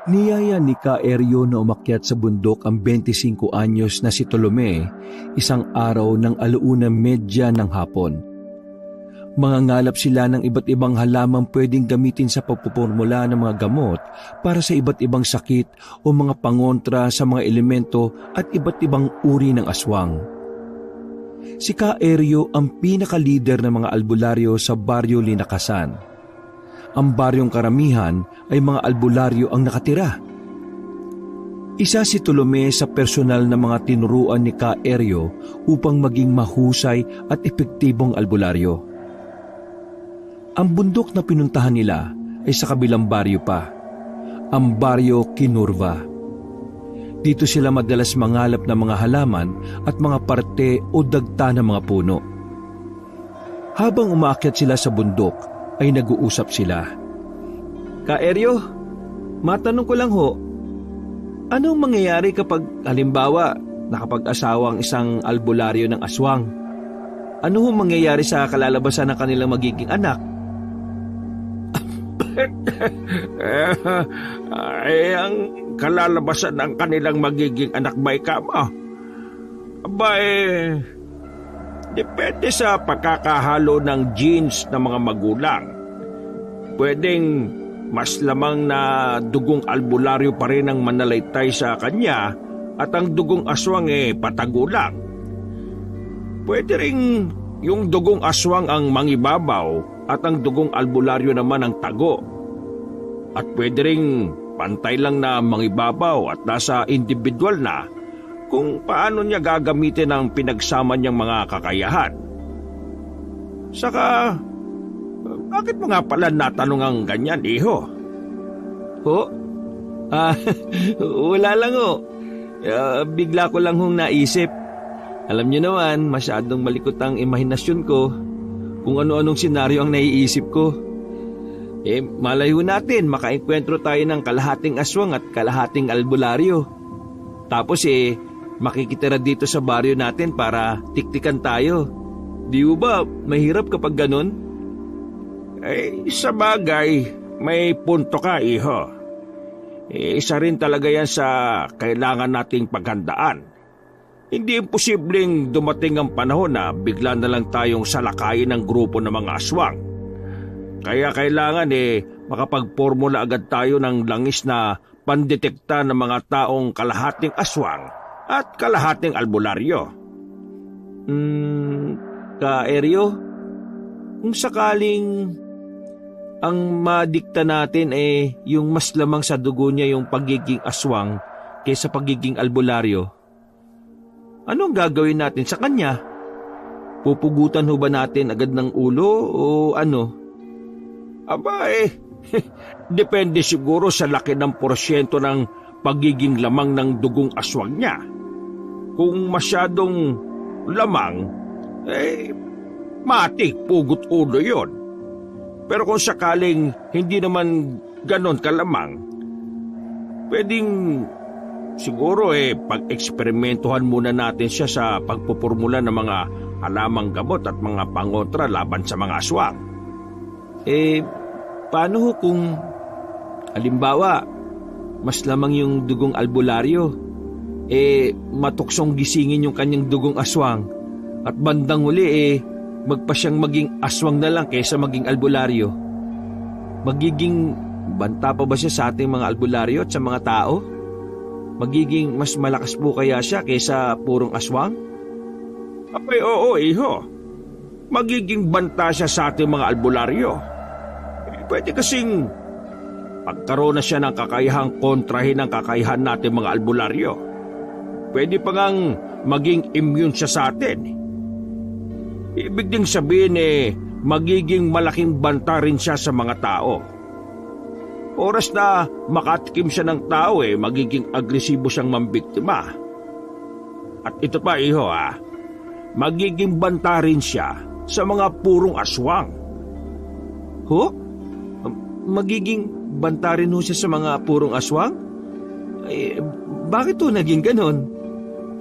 Niyaya ni Caerio na umakyat sa bundok ang 25 anyos na si Tolome isang araw ng 1:30 ng hapon. Mangangalap sila ng iba't ibang halamang pwedeng gamitin sa pagpupurmula ng mga gamot para sa iba't ibang sakit o mga pangontra sa mga elemento at iba't ibang uri ng aswang. Si Caerio ang pinaka-leader ng mga albularyo sa baryo Linakasan. Ang baryong karamihan ay mga albularyo ang nakatira. Isa si Tolome sa personal na mga tinuruan ni Caerio upang maging mahusay at epektibong albularyo. Ang bundok na pinuntahan nila ay sa kabilang baryo pa, ang baryo Kinurva. Dito sila madalas mangalap ng mga halaman at mga parte o dagta ng mga puno. Habang umaakyat sila sa bundok, ay nag-uusap sila. Caerio, matanong ko lang ho, anong mangyayari kapag halimbawa nakapag-asawa ang isang albularyo ng aswang? Ano ho mangyayari sa kalalabasan ng kanilang magiging anak? Ay, ang kalalabasan ng kanilang magiging anak ba ikama? Abay, depende sa pagkakahalo ng genes ng mga magulang. Pwedeng mas lamang na dugong albularyo pa rin ang manalaytay sa kanya at ang dugong aswang patagulang. Pwede rin yung dugong aswang ang mangibabaw at ang dugong albularyo naman ang tago. At pwede rin pantay lang na mangibabaw at nasa individual na kung paano niya gagamitin ang pinagsama niyang mga kakayahan. Saka, bakit mo nga pala natanong ang ganyan, iho? Ho? Wala lang ho. Bigla ko lang hong naisip. Alam niyo naman, masyadong malikot ang imahinasyon ko kung ano-anong senaryo ang naiisip ko. Malayo natin, makaenkwentro tayo ng kalahating aswang at kalahating albularyo. Tapos makikitira dito sa baryo natin para tiktikan tayo. Di ba mahirap kapag ganun? Sa bagay, may punto ka, iho. Isa rin talaga yan sa kailangan nating paghandaan. Hindi imposibleng dumating ang panahon na bigla na lang tayong salakayin ng grupo ng mga aswang. Kaya kailangan makapagpormula agad tayo ng langis na pandetekta ng mga taong kalahating aswang at kalahating albularyo. Caerio, kung sakaling ang madikta natin yung mas lamang sa dugo niya yung pagiging aswang kaysa pagiging albularyo, anong gagawin natin sa kanya? Pupugutan ho ba natin agad ng ulo o ano? Aba depende siguro sa laki ng porsyento ng pagiging lamang ng dugong aswang niya. Kung masyadong lamang, matik pugot ulo yon. Pero kung sakaling hindi naman ganon kalamang, pwedeng siguro pag-eksperimentuhan muna natin siya sa pagpupurmula ng mga halamang gamot at mga pangontra laban sa mga aswang. Paano ho kung halimbawa mas lamang yung dugong albularyo, matuksong gisingin yung kanyang dugong aswang at bandang huli magpa siyang maging aswang na lang kaysa maging albularyo? Magiging banta pa ba siya sa ating mga albularyo at sa mga tao? Magiging mas malakas po kaya siya kaysa purong aswang? Abay, oo, iho. Magiging banta siya sa ating mga albularyo. Pwede kasing pagkaroon na siya ng kakayahang kontrahin ang kakayahan natin mga albularyo. Pwede pa ngang maging immune siya sa atin. Ibig ding sabihin magiging malaking banta rin siya sa mga tao. Oras na makatikim siya ng tao magiging agresibo siyang mambiktima. At ito pa, iho, magiging banta rin siya sa mga purong aswang. Ho? Magiging banta rin ho siya sa mga purong aswang? Bakit ho naging ganon?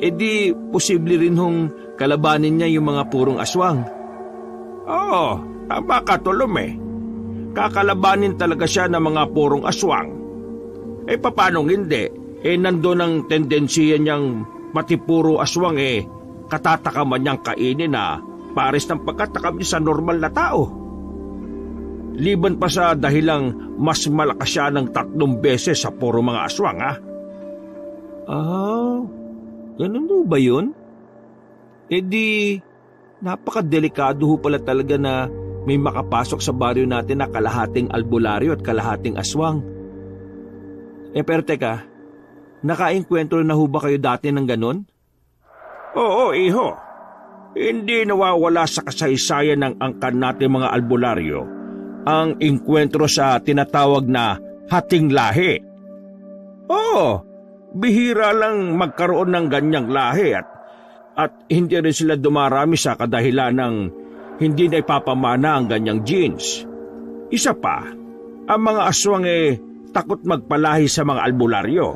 Di posible rin hong kalabanin niya yung mga purong aswang. Oo, tama ka, Tolome. Kakalabanin talaga siya ng mga purong aswang. Papanong hindi? Nandun ang tendensiya niyang pati puro aswang katatakaman niyang kainin na pares ng pagkatakam niya sa normal na tao. Liban pa sa dahilang mas malakas siya ng 3 beses sa puro mga aswang, ha? Ganun ho ba yun? Di, napakadelikado ho pala talaga na may makapasok sa baryo natin na kalahating albularyo at kalahating aswang. Pero teka, nakaengkwentro na ho ba kayo dati ng ganun? Oo, iho. Hindi nawawala sa kasaysayan ng angkan natin mga albularyo ang engkwentro sa tinatawag na hating lahi. Oo, bihira lang magkaroon ng ganyang lahi at hindi rin sila dumarami sa kadahilan ng hindi na ipapamana ang ganyang genes. Isa pa, ang mga aswang takot magpalahi sa mga albularyo.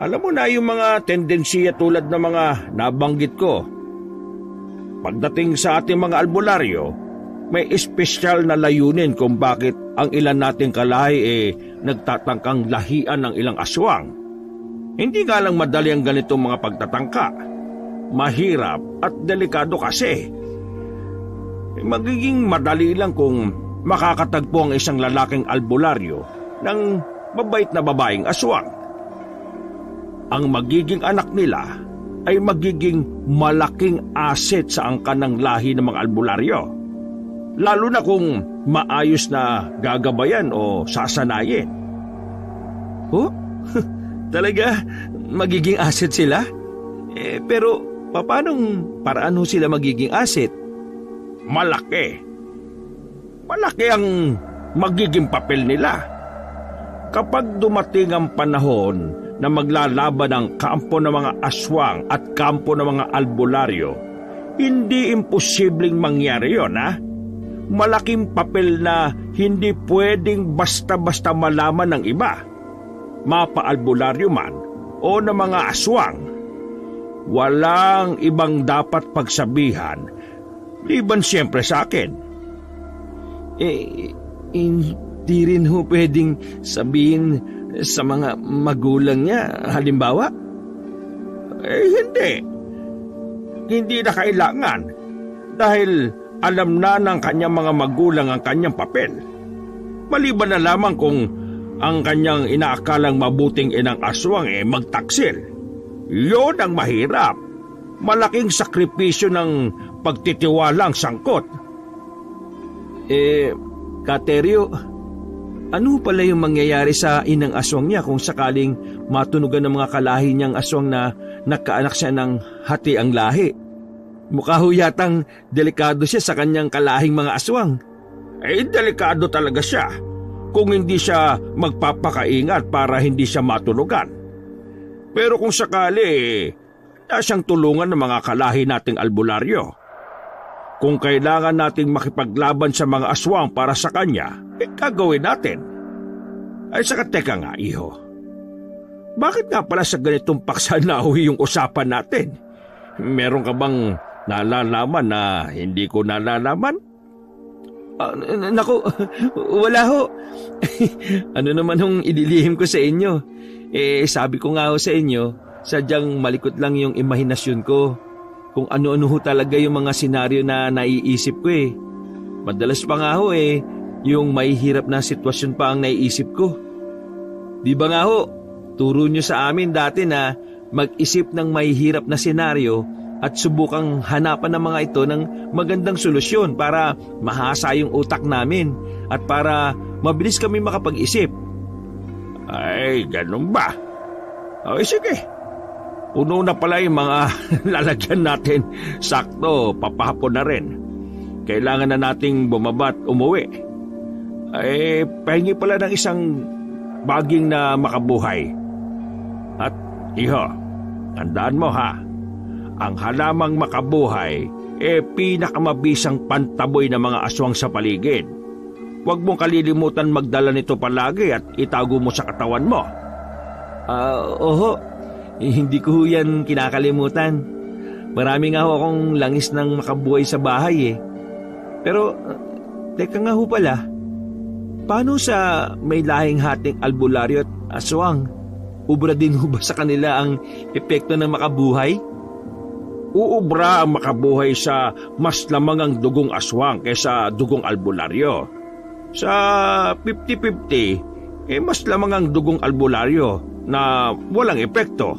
Alam mo na yung mga tendensiya tulad ng mga nabanggit ko. Pagdating sa ating mga albularyo, may espesyal na layunin kung bakit ang ilan nating kalahi nagtatangkang lahian ng ilang aswang. Hindi nga lang madali ang ganitong mga pagtatangka. Mahirap at delikado kasi. Magiging madali lang kung makakatagpo ang isang lalaking albularyo ng mabait na babaeng aswang. Ang magiging anak nila ay magiging malaking asset sa angkan ng lahi ng mga albularyo. Lalo na kung maayos na gagabayan o sasanayin. Oh? Talaga? Magiging asset sila? Pero paanong paraan ho sila magiging asset? Malaki. Malaki ang magiging papel nila. Kapag dumating ang panahon na maglalaban ang kampo ng mga aswang at kampo ng mga albularyo, hindi imposibleng mangyari yon, ha? Malaking papel na hindi pwedeng basta-basta malaman ng iba, mapa-albularyo man o ng mga aswang. Walang ibang dapat pagsabihan, liban siyempre sa akin. Hindi rin ho pwedeng sabihin sa mga magulang niya, halimbawa? Hindi. Hindi na kailangan dahil alam na ng kanyang mga magulang ang kanyang papel. Maliban na lamang kung ang kanyang inaakalang mabuting inang aswang magtaksil. Yun ang mahirap. Malaking sakripisyo ng pagtitiwalang sangkot. Kateryo, ano pala yung mangyayari sa inang aswang niya kung sakaling matunugan ng mga kalahi niyang aswang na nagkaanak siya ng hati ang lahi? Mukha ho yatang delikado siya sa kanyang kalahing mga aswang. Delikado talaga siya kung hindi siya magpapakaingat para hindi siya matunugan. Pero kung sakali, na siyang tulungan ng mga kalahi nating albularyo. Kung kailangan nating makipaglaban sa mga aswang para sa kanya, gagawin natin. Saka teka nga, iho. Bakit nga pala sa ganitong paksa na yung usapan natin? Meron ka bang nalalaman na hindi ko nalalaman? Naku, wala ho. Ano naman hong idilihim ko sa inyo? Sabi ko nga ho sa inyo, sadyang malikot lang yung imahinasyon ko. Kung ano-ano ho talaga yung mga senaryo na naiisip ko Madalas pa nga ho yung mahihirap na sitwasyon pa ang naiisip ko. Di ba nga ho, turo nyo sa amin dati na mag-isip ng mahihirap na senaryo at subukang hanapan ng mga ito ng magandang solusyon para mahasa yung utak namin at para mabilis kami makapag-isip. Ganun ba? Sige. Puno na pala yung mga lalagyan natin. Sakto, papahapon na rin. Kailangan na nating bumaba at umuwi. Pahingi pala ng isang baging na makabuhay. At iho, tandaan mo ha, ang halamang makabuhay pinakamabisang pantaboy ng mga aswang sa paligid. Huwag mong kalilimutan magdala nito palagi at itago mo sa katawan mo. Oho, hindi ko yan kinakalimutan. Marami nga ho akong langis ng makabuhay sa bahay Pero, teka nga ho pala, paano sa may lahing hating albularyo at Aswang, ubra din ho ba sa kanila ang epekto ng makabuhay? Uubra ang makabuhay sa mas lamang ang dugong aswang kaysa dugong albularyo. Sa 50-50, mas lamang ang dugong albularyo na walang epekto.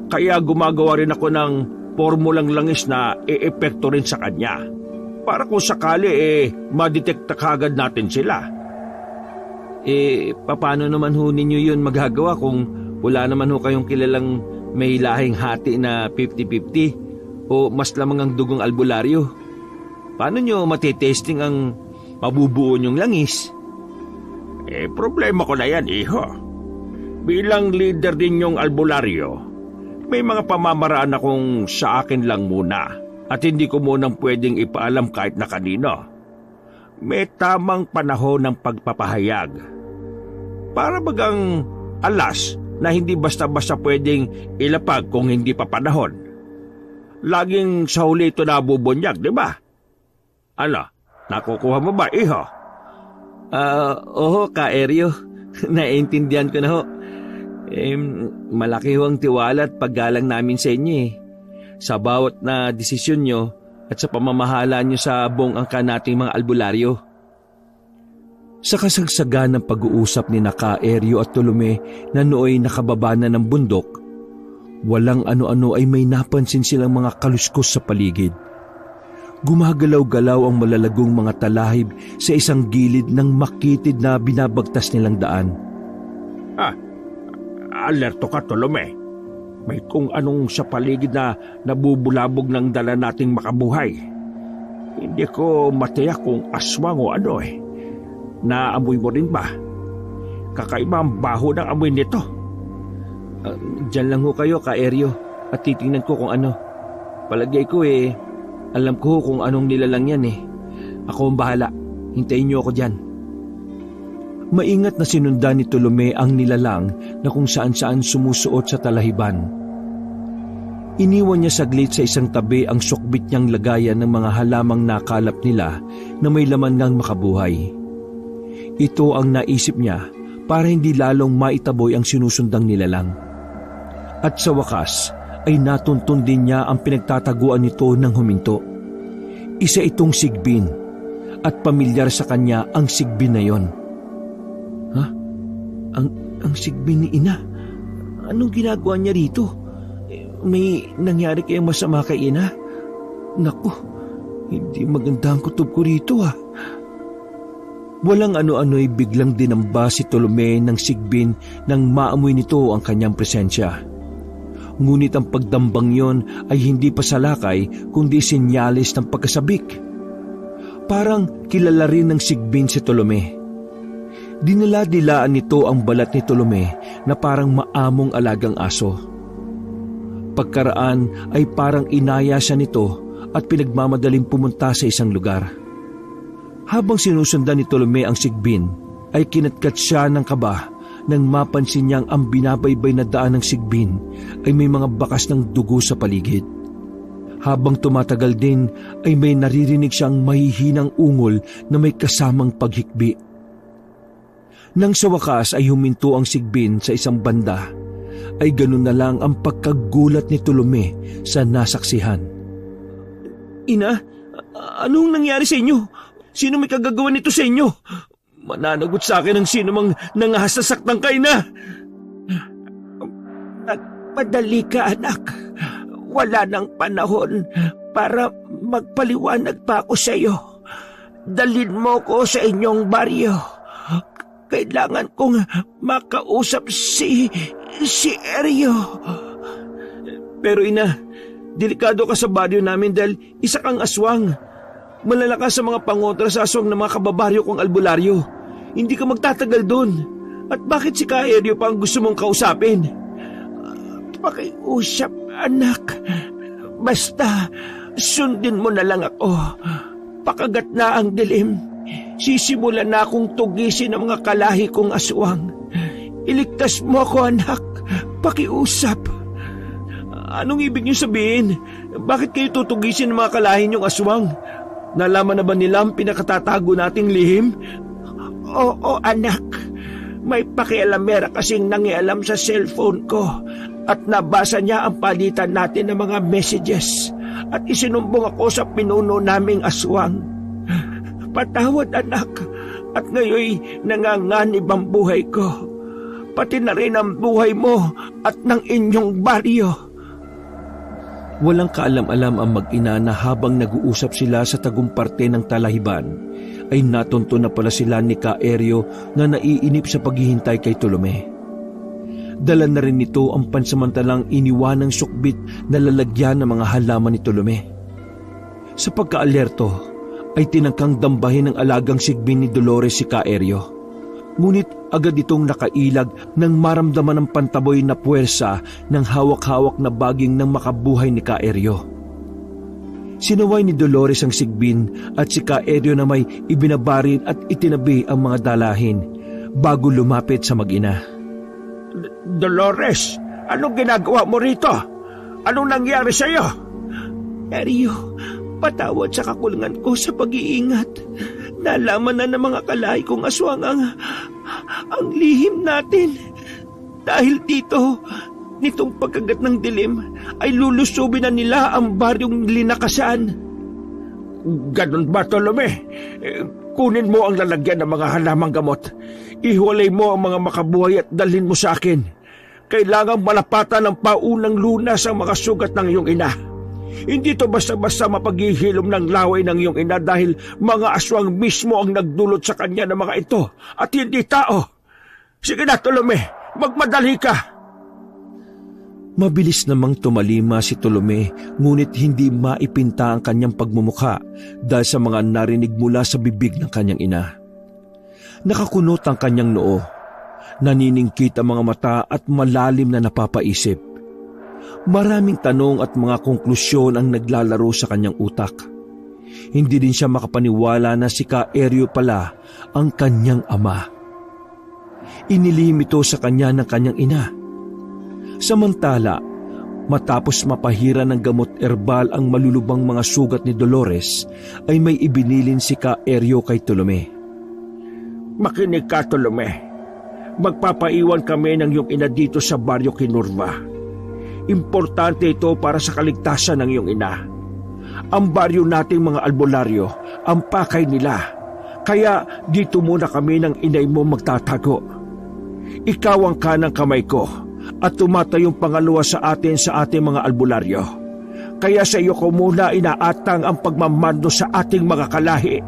Kaya gumagawa rin ako ng formulang langis na e-epekto rin sa kanya. Para kung sakali madetekta kagad natin sila. Paano naman ho ninyo yun magagawa kung wala naman ho kayong kilalang may lahing hati na 50-50 o mas lamang ang dugong albularyo? Paano nyo matitesting ang mabubuo nyong langis? Problema ko na yan, iho. Bilang leader din yung albularyo, may mga pamamaraan akong sa akin lang muna at hindi ko munang pwedeng ipaalam kahit na kanino. May tamang panahon ng pagpapahayag. Para bagang alas na hindi basta-basta pwedeng ilapag kung hindi pa panahon. Laging sa huli ito nabubunyag, di ba? Ano, nakukuha mo ba, iho? Oo, Ka-Eryo. Naiintindihan ko na ho. Malaki ho ang tiwala at paggalang namin sa inyo sa bawat na desisyon nyo at sa pamamahala nyo sa buong angka nating mga albularyo. Sa kasagsagan ng pag-uusap ni Ka-Eryo at Tolome na nooy nakababa na ng bundok, walang ano-ano ay may napansin silang mga kaluskos sa paligid. Gumagalaw-galaw ang malalagong mga talahib sa isang gilid ng makitid na binabagtas nilang daan. Alerto ka, Tolome. May kung anong sa paligid na nabubulabog ng dala nating makabuhay. Hindi ko matiyak kung aswang o ano Naamoy mo rin ba? Kakaiba ang baho ng amoy nito. Diyan lang ho kayo, Ka-Eryo, at titingnan ko kung ano. Palagay ko alam ko kung anong nilalang yan Ako ang bahala. Hintayin niyo ako dyan. Maingat na sinundan ni Tolome ang nilalang na kung saan-saan sumusuot sa talahiban. Iniwan niya saglit sa isang tabi ang sukbit niyang lagayan ng mga halamang nakalap nila na may laman ngang makabuhay. Ito ang naisip niya para hindi lalong maitaboy ang sinusundang nilalang. At sa wakas ay natuntun din niya ang pinagtataguan nito ng huminto. Isa itong sigbin at pamilyar sa kanya ang sigbin na yon. Ang sigbin ni Ina? Anong ginagawa niya rito? May nangyari kayang masama kay Ina? Naku, hindi maganda ang kutob ko rito Walang ano-ano'y biglang dinamba si Tolome ng sigbin nang maamoy nito ang kanyang presensya. Ngunit ang pagdambang yon ay hindi pasalakay kundi sinyalis ng pagkasabik. Parang kilala rin ng sigbin si Tolome. Dinala-dilaan nito ang balat ni Tolome na parang maamong alagang aso. Pagkaraan ay parang inaya siya nito at pinagmamadaling pumunta sa isang lugar. Habang sinusundan ni Tolome ang sigbin, ay kinatkat siya ng kaba nang mapansin niyang ang binabaybay na daan ng sigbin ay may mga bakas ng dugo sa paligid. Habang tumatagal din ay may naririnig siyang mahihinang ungol na may kasamang paghikbi. Nang sa wakas ay huminto ang sigbin sa isang banda, ay ganun na lang ang pagkagulat ni Tolome sa nasaksihan. Ina, anong nangyari sa inyo? Sino may kagagawa nito sa inyo? Mananagot sa akin ang sino mang nangasasaktan ka, Ina. Nagpadali ka, anak. Wala nang panahon para magpaliwanag pa ako sa iyo. Dalhin mo ko sa inyong baryo. Kailangan kong makausap si Eryo. Pero Ina, delikado ka sa baryo namin dahil isa kang aswang. Malalakas sa mga pangontra sa aswang ng mga kababaryo kong albularyo. Hindi ka magtatagal doon. At bakit si Ka-Eryo pa ang gusto mong kausapin? Pakiusap, anak. Basta sundin mo na lang ako. Pakagat na ang dilim. Sisimulan na akong tugisin ang mga kalahi kong aswang. Iligtas mo ako, anak. Pakiusap. Anong ibig niyo sabihin? Bakit kayo tutugisin ng mga kalahi niyong aswang? Nalaman na ba nila ang pinakatatago nating lihim? Oo, anak. May pakialamera kasing nangialam sa cellphone ko at nabasa niya ang palitan natin ng mga messages at isinumbong ako sa pinuno naming aswang. Patawad anak, at ngayoy nanganganib ang buhay ko. Pati na rin ang buhay mo at ng inyong baryo. Walang kaalam-alam ang mag-ina na habang nag-uusap sila sa tagumparte ng talahiban, ay natunto na pala sila ni Ka-Eryo na naiinip sa paghihintay kay Tolome. Dala na rin nito ang pansamantalang iniwanang sukbit na lalagyan ng mga halaman ni Tolome. Sa pagka-alerto, ay tinangkang dambahin ng alagang sigbin ni Dolores si Ka-Eryo. Ngunit agad itong nakailag nang maramdaman ng pantaboy na puwersa ng hawak-hawak na baging ng makabuhay ni Ka-Eryo. Sinaway ni Dolores ang sigbin at si Ka-Eryo na may ibinabarin at itinabi ang mga dalahin bago lumapit sa mag-ina. Dolores, anong ginagawa mo rito? Anong nangyari sa iyo? Eryo, patawad sa kakulangan ko sa pag-iingat. Nalaman na ng mga kalahi kong aswang ang lihim natin. Dahil dito, nitong pagkagat ng dilim, ay lulusubin na nila ang baryong linakasan. Ganon ba, Tolome? Kunin mo ang lalagyan ng mga halamang gamot. Ihiwalay mo ang mga makabuhay at dalhin mo sa akin. Kailangang malapatan ng paunang lunas ang mga sugat ng iyong ina. Hindi to basta-basta mapaghihilom ng laway ng iyong ina dahil mga aswang mismo ang nagdulot sa kanya ng mga ito at hindi tao. Sige na, Tolome, magmadali ka. Mabilis namang tumalima si Tolome, ngunit hindi maipinta ang kanyang pagmumukha dahil sa mga narinig mula sa bibig ng kanyang ina. Nakakunot ang kanyang noo, naniningkit ang mga mata at malalim na napapaisip. Maraming tanong at mga konklusyon ang naglalaro sa kanyang utak. Hindi din siya makapaniwala na si Ka-Eryo pala ang kanyang ama. Inilihim ito sa kanya ng kanyang ina. Samantala, matapos mapahira ng gamot erbal ang malulubang mga sugat ni Dolores, ay may ibinilin si Ka-Eryo kay Tolome. Makinig ka, Tolome. Magpapaiwan kami ng iyong ina dito sa baryo Kinurva. Importante ito para sa kaligtasan ng iyong ina. Ang baryo nating mga albularyo, ang pakay nila. Kaya dito muna kami ng inay mo magtatago. Ikaw ang kanang kamay ko at tumatayong pangalawa sa atin sa ating mga albularyo. Kaya sa iyo ko muna inaatang ang pagmamando sa ating mga kalahi.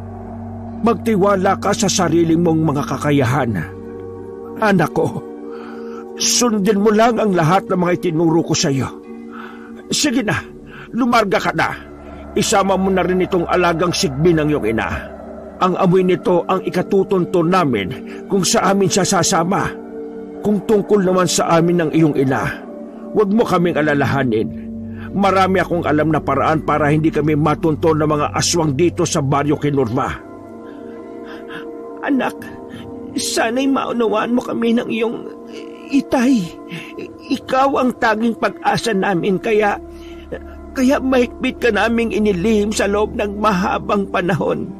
Magtiwala ka sa sariling mong mga kakayahan. Anak ko, sundin mo lang ang lahat ng mga itinuro ko sa iyo. Sige na, lumarga ka na. Isama mo na rin itong alagang sigbin ng iyong ina. Ang amoy nito ang ikatutunto namin kung sa amin siya sasama. Kung tungkol naman sa amin ng iyong ina, huwag mo kaming alalahanin. Marami akong alam na paraan para hindi kami matunto ng mga aswang dito sa baryo Kinurva. Anak, sana'y maunawaan mo kami ng iyong itay. Ikaw ang tanging pag-asa namin kaya mahigpit ka naming inilihim sa loob ng mahabang panahon.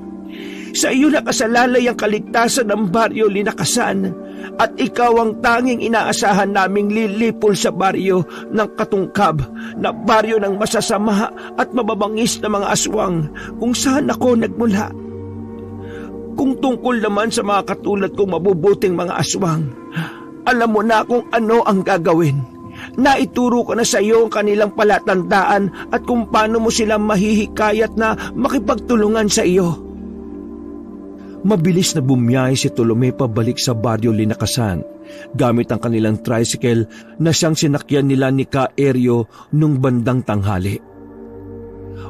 Sa iyo nakasalalay ang kaligtasan ng baryo Linakasan at ikaw ang tanging inaasahan naming lilipol sa baryo ng Katungkab na baryo ng masasama at mababangis na mga aswang kung saan ako nagmula. Kung tungkol naman sa mga katulad kong mabubuting mga aswang, alam mo na kung ano ang gagawin. Naituro ko na sa iyo ang kanilang palatandaan at kung paano mo sila mahihikayat na makipagtulungan sa iyo. Mabilis na bumiyahe si Tolome pabalik sa baryo Linakasan gamit ang kanilang tricycle na siyang sinakyan nila ni Ka-Eryo nung bandang tanghali.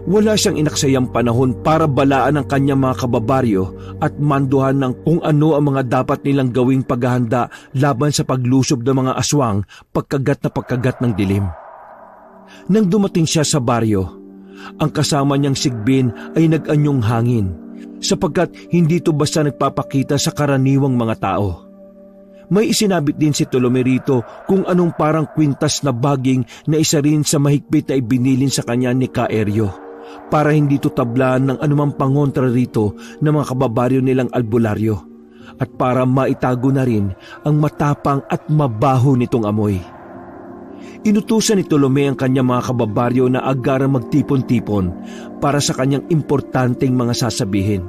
Wala siyang inaksayang panahon para balaan ang kanyang mga kababaryo at manduhan ng kung ano ang mga dapat nilang gawing paghahanda laban sa paglusob ng mga aswang pagkagat ng dilim. Nang dumating siya sa baryo, ang kasama niyang sigbin ay nag-anyong hangin sapagkat hindi ito basta nagpapakita sa karaniwang mga tao. May isinabit din si Tolome rito kung anong parang kwintas na baging na isa rin sa mahigpit na ibinilin sa kanya ni Ka-Eryo para hindi ito tablaan ng anumang pangontra rito ng mga kababaryo nilang albularyo at para maitago na rin ang matapang at mabaho nitong amoy. Inutusan ni Tolome ang kanyang mga kababaryo na agarang magtipon-tipon para sa kanyang importanteng mga sasabihin.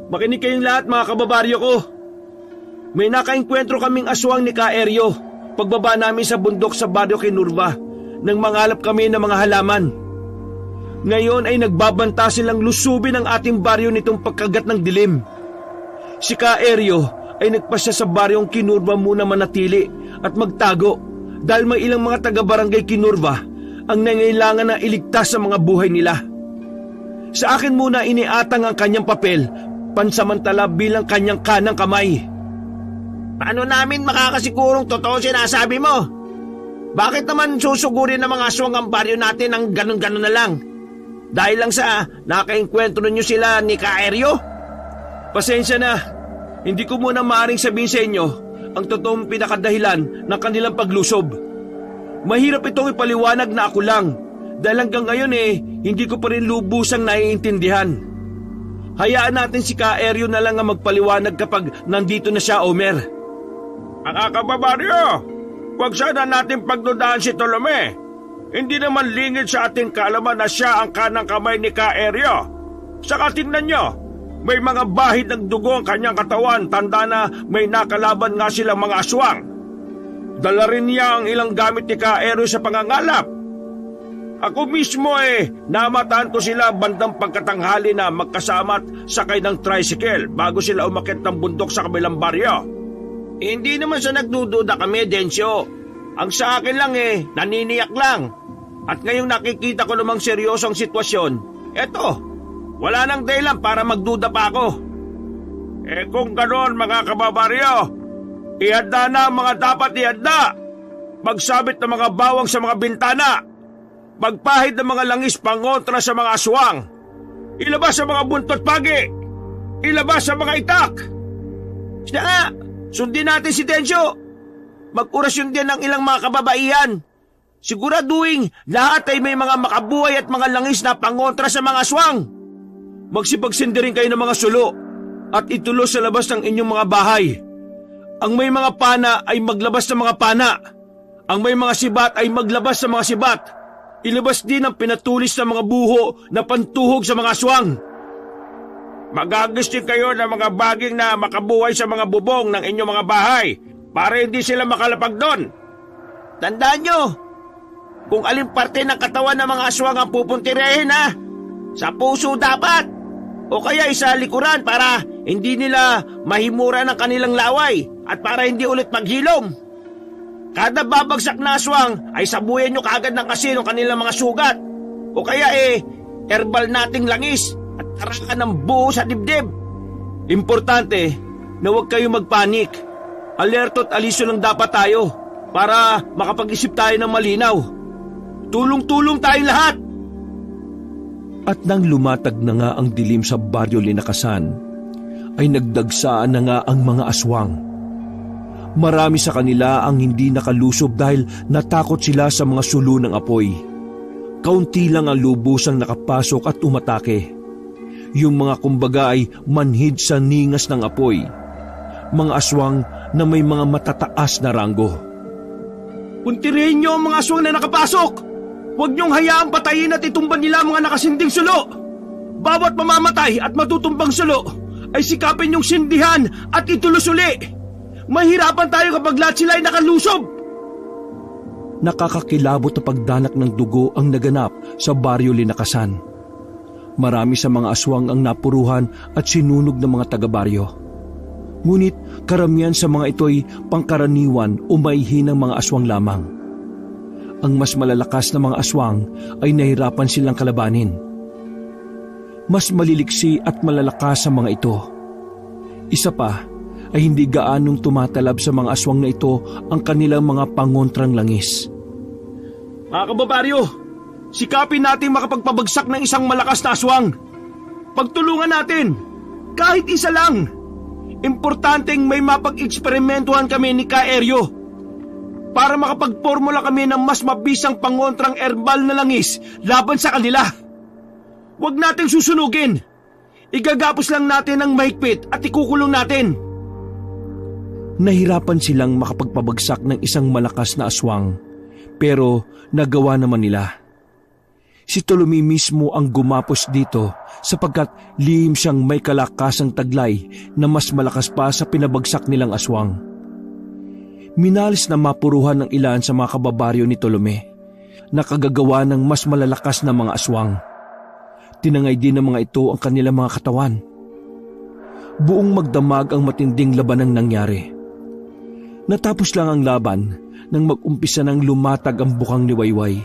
Makinig kayong lahat mga kababaryo ko. May nakaengkwentro kaming aswang ni Kaeryo pagbaba namin sa bundok sa baryo Kinurva nang mangalap kami ng mga halaman. Ngayon ay nagbabanta silang lusubin ang ating baryo nitong pagkagat ng dilim. Si Kaeryo ay nagpasya sa baryong Kinurva muna manatili at magtago dahil may ilang mga taga-barangay Kinurva ang nangailangan na iligtas sa mga buhay nila. Sa akin muna iniatang ang kanyang papel pansamantala bilang kanyang kanang kamay. Paano namin makakasigurong totoo sinasabi mo? Bakit naman susugurin ng mga aswang ang baryo natin ng ganun-ganun na lang? Dahil lang sa nakaengkwentro ninyo sila ni Kaeryo? Pasensya na, hindi ko muna maaaring sabihin sa inyo ang totoong pinakadahilan ng kanilang paglusob. Mahirap itong ipaliwanag na ako lang dahil hanggang ngayon hindi ko pa rin lubusang naiintindihan. Hayaan natin si Kaeryo na lang ang magpaliwanag kapag nandito na siya, Omer. Mga kababaryo, huwag sana natin pagdudahan si Tolome. Hindi naman lingid sa ating kaalaman na siya ang kanang kamay ni Kaeryo. Saka tingnan nyo, may mga bahid ng dugo ang kanyang katawan, tanda na may nakalaban nga silang mga aswang. Dala rin niya ang ilang gamit ni Kaeryo sa pangangalap. Ako mismo namataan ko sila bandang pagkatanghali na magkasama at sakay ng tricycle bago sila umakyat ng bundok sa kabilang baryo. Hindi naman sa nagdududa kami, Densyo. Ang sa akin lang naniniyak lang. At ngayong nakikita ko namang seryosong sitwasyon, eto, wala nang dahilan para magduda pa ako. Kung ganoon mga kababaryo, ihanda na ang mga dapat ihanda. Magsabit ng mga bawang sa mga bintana. Magpahid ng mga langis pangontra sa mga aswang. Ilabas sa mga buntot pagi. Ilabas sa mga itak. Siya nga, sundin natin si Densyo. Mag-orasyon din ng ilang mga kababaihan. Siguraduhin lahat ay may mga makabuhay at mga langis na pangontra sa mga aswang. Magsipagsindi rin kayo ng mga sulo at itulo sa labas ng inyong mga bahay. Ang may mga pana ay maglabas ng mga pana. Ang may mga sibat ay maglabas ng mga sibat. Ilabas din ang pinatulis ng mga buho na pantuhog sa mga aswang. Magagistin kayo ng mga baging na makabuhay sa mga bubong ng inyong mga bahay para hindi sila makalapag doon. Tandaan nyo, kung alin parte ng katawan ng mga aswang ang pupuntirehin sa puso dapat o kaya sa likuran para hindi nila mahimura ng kanilang laway at para hindi ulit maghilom. Kada babagsak na aswang ay sabuyan nyo kaagad ng kasi ng kanilang mga sugat o kaya herbal nating langis at tarakan ng buho sa dibdib. Importante na huwag kayo magpanik. Alerto at aliso lang dapat tayo para makapag-isip tayo ng malinaw. Tulong-tulong tayong lahat. At nang lumatag na nga ang dilim sa baryo Linakasan, ay nagdagsaan na nga ang mga aswang. Marami sa kanila ang hindi nakalusob dahil natakot sila sa mga sulo ng apoy. Kaunti lang ang lubusang nakapasok at umatake. Yung mga kumbaga ay manhid sa ningas ng apoy. Mga aswang na may mga matataas na ranggo. Puntirihin niyo ang mga aswang na nakapasok! Huwag niyong hayaang patayin at itumban nila mga nakasinding sulo! Bawat mamamatay at matutumbang sulo ay sikapin niyong sindihan at itulos uli! Mahirapan tayo kapag lahat sila ay nakalusob! Nakakakilabot na pagdanak ng dugo ang naganap sa baryo Linakasan. Marami sa mga aswang ang napuruhan at sinunog ng mga taga-baryo. Ngunit karamihan sa mga ito'y pangkaraniwan o may hinang mga aswang lamang. Ang mas malalakas na mga aswang ay nahirapan silang kalabanin. Mas maliliksi at malalakas sa mga ito. Isa pa ay hindi gaanong tumatalab sa mga aswang na ito ang kanilang mga pangontrang langis. Mga kababaryo, sikapin natin makapagpabagsak ng isang malakas na aswang. Pagtulungan natin, kahit isa lang. Importanteng may mapag-eksperimentuhan kami ni Kaeryo para makapagpormula kami ng mas mabisang pangontrang herbal na langis laban sa kanila. Huwag nating susunugin. Igagapos lang natin ang mahigpit at ikukulong natin. Nahirapan silang makapagpabagsak ng isang malakas na aswang, pero nagawa naman nila. Si Tolome mismo ang gumapos dito sapagkat lihim siyang may kalakasang taglay na mas malakas pa sa pinabagsak nilang aswang. Minalis na mapuruhan ng ilan sa mga kababaryo ni Tolome na kagagawa ng mas malalakas na mga aswang. Tinangay din ng mga ito ang kanilang mga katawan. Buong magdamag ang matinding labanang nangyari. Natapos lang ang laban nang mag-umpisa ng lumatag ang bukang ni Wayway.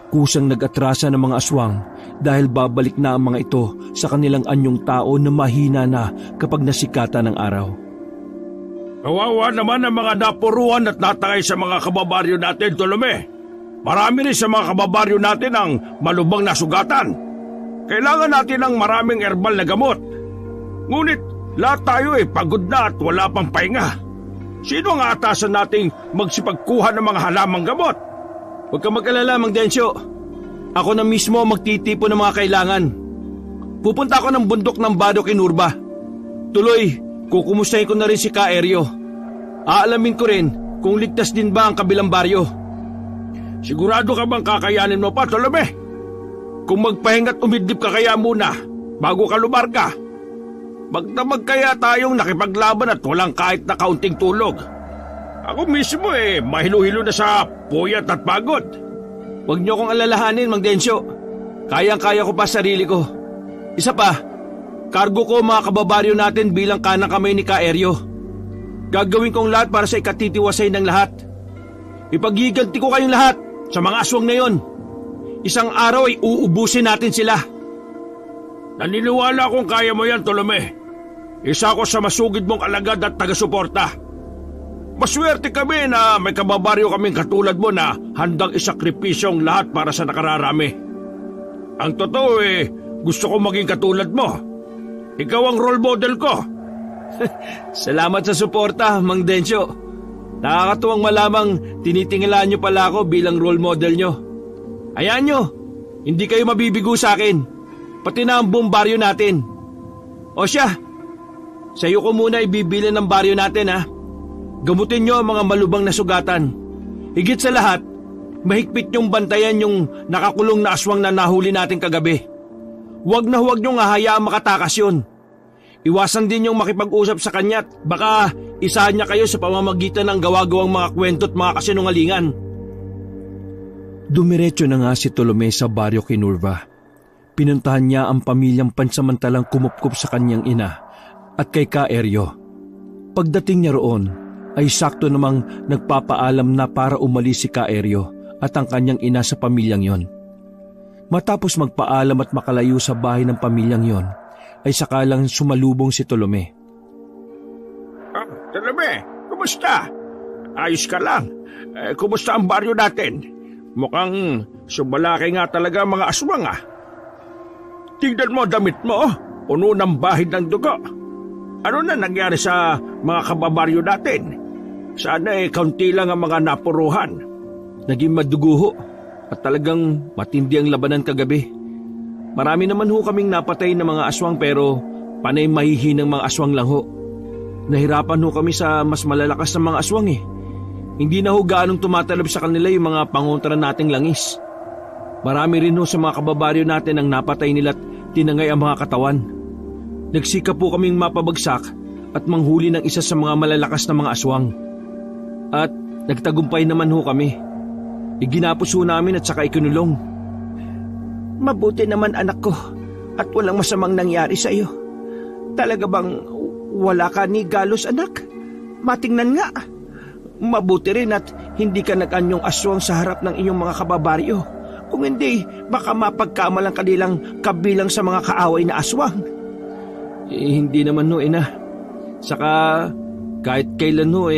Kusang nag-atrasa ng mga aswang dahil babalik na ang mga ito sa kanilang anyong tao na mahina na kapag nasikata ng araw. Kawawa naman ang mga napuruan at natangay sa mga kababaryo natin, Tolome. Marami rin sa mga kababaryo natin ang malubang nasugatan. Kailangan natin ng maraming herbal na gamot. Ngunit lahat tayo pagod na at wala pang pahinga. Sino ang aatasan nating magsipagkuha ng mga halamang gamot? Huwag kang mag-alala, Mang Densyo. Ako na mismo magtitipo ng mga kailangan. Pupunta ako ng bundok ng Bado Kinurba. Tuloy, kukumustahin ko na rin si Kaeryo. Aalamin ko rin kung ligtas din ba ang kabilang baryo. Sigurado ka bang kakayanin mo pa, Tolome? Kung magpahinga't umidlip ka kaya muna bago ka lumarga. Magdamag kaya tayong nakipaglaban at walang kahit na kaunting tulog. Ako mismo mahilo-hilo na sa puyat at pagod. Huwag niyo akong alalahanin, Mang Densyo. Kayang-kaya ko pa sarili ko. Isa pa, kargo ko mga kababaryo natin bilang kanang kamay ni Kaeryo. Gagawin kong lahat para sa ikatitiwasay ng lahat. Ipagiganti ko kayong lahat sa mga aswang na yon. Isang araw ay uubusin natin sila. Naniniwala akong kaya mo yan, Tolome. Isa ako sa masugid mong alagad at taga-suporta. Maswerte kami na may kababaryo kaming katulad mo na handang isakripisyo ang lahat para sa nakararami. Ang totoo gusto ko maging katulad mo. Ikaw ang role model ko. Salamat sa suporta, Mang Densyo. Nakakatuwang malamang tinitingilan niyo pala ako bilang role model niyo. Hayaan nyo, hindi kayo mabibigo sa akin, pati na ang buong baryo natin. O siya, sa'yo ko muna ibibili ng baryo natin ha. Gamutin nyo ang mga malubang na sugatan. Higit sa lahat, mahigpit nyong bantayan yung nakakulong na aswang na nahuli natin kagabi. Huwag nyong hahayaang makatakas yun. Iwasan din yung makipag-usap sa kanya at baka isahan niya kayo sa pamamagitan ng gawa-gawang mga kwento at mga kasinungalingan. Dumiretso na nga si Tolome sa baryo Kinurba. Pinuntahan niya ang pamilyang pansamantalang kumupkup sa kanyang ina at kay Kaeryo. Pagdating niya roon ay sakto namang nagpapaalam na para umalis si Kaeryo at ang kanyang ina sa pamilyang yon. Matapos magpaalam at makalayo sa bahay ng pamilyang yon, ay sakalang sumalubong si Tolome. Tolome, kumusta? Ayos ka lang. Kumusta ang baryo natin? Mukhang sumalaki nga talaga mga aswang Tingnan mo damit mo, puno ng bahid ng dugo. Ano na nangyari sa mga kababaryo natin? Sana kaunti lang ang mga napuruhan. Naging maduguho at talagang matindi ang labanan kagabi. Marami naman ho kaming napatay ng mga aswang pero panay mahihinang mga aswang lang ho. Nahirapan ho kami sa mas malalakas na mga aswang Hindi na ho gaanong tumatalab sa kanila yung mga pangontra nating langis. Marami rin ho sa mga kababaryo natin ang napatay nila at tinangay ang mga katawan. Nagsikap po kaming mapabagsak at manghuli ng isa sa mga malalakas na mga aswang. At nagtagumpay naman ho kami. Iginapos ho namin at saka ikinulong. Mabuti naman anak ko at walang masamang nangyari sa iyo. Talaga bang wala ka ni galos anak? Matingnan nga. Mabuti rin at hindi ka nag-anyong aswang sa harap ng iyong mga kababaryo. Kung hindi, baka mapagkamalang kanilang kabilang sa mga kaaway na aswang. Hindi naman ho, ina. Saka kahit kailan ho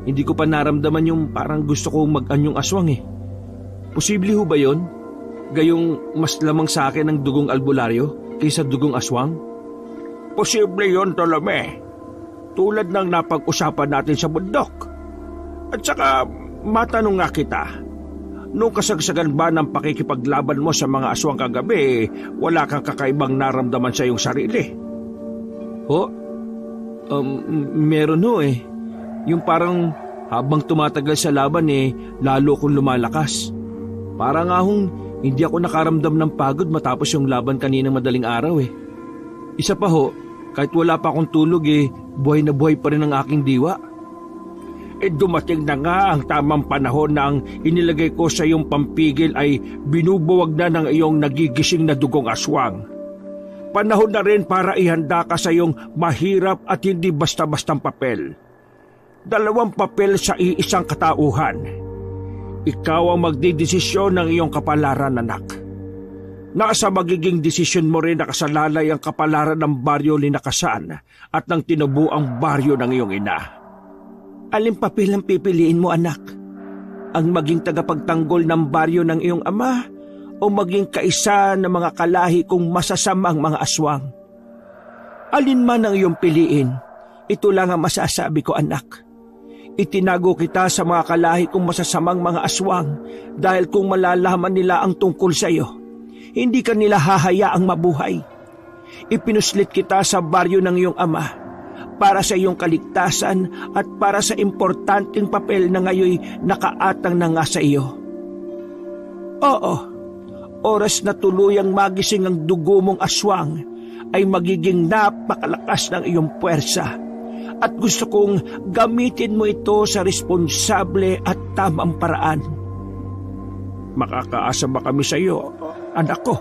hindi ko pa naramdaman yung parang gusto kong mag-anyong aswang Posible ho ba yon? Gayong mas lamang sa akin ang dugong albularyo kaysa dugong aswang? Posible yon, Tolome. Tulad ng napag-usapan natin sa bundok. At saka, matanong nga kita, Nung kasagsagan ba ng pakikipaglaban mo sa mga aswang kagabi, wala kang kakaibang naramdaman sa iyong sarili? Meron ho eh. Yung parang habang tumatagal sa laban lalo kong lumalakas. Parang ahong hindi ako nakaramdam ng pagod matapos yung laban kaninang madaling araw eh. Isa pa ho, kahit wala pa akong tulog buhay na buhay pa rin ang aking diwa. Dumating na nga ang tamang panahon na ang inilagay ko sa iyong pampigil ay binubuwag na ng iyong nagigising na dugong aswang. Panahon na rin para ihanda ka sa iyong mahirap at hindi basta-bastang papel. 2 papel sa iisang katauhan. Ikaw ang magdidesisyon ng iyong kapalaran, anak. Nasa magiging desisyon mo rin nakasalalay ang kapalaran ng baryo Linakasan at ng tinubuang baryo ng iyong ina. Alin papel ang pipiliin mo, anak? Ang maging tagapagtanggol ng baryo ng iyong ama o maging kaisa ng mga kalahi kong masasamang mga aswang? Alin man ang iyong piliin, ito lang ang masasabi ko, anak. Itinago kita sa mga kalahi kong masasamang mga aswang dahil kung malalaman nila ang tungkol sa iyo, hindi ka nila hahayaang mabuhay. Ipinuslit kita sa baryo ng iyong ama para sa iyong kaligtasan at para sa importanteng papel na ngayoy nakaatang na nga sa iyo. Oo, oras na tuluyang magising ang dugo mong aswang ay magiging napakalakas ng iyong puwersa at gusto kong gamitin mo ito sa responsable at tamang paraan. Makakaasa ba kami sa iyo, anak ko?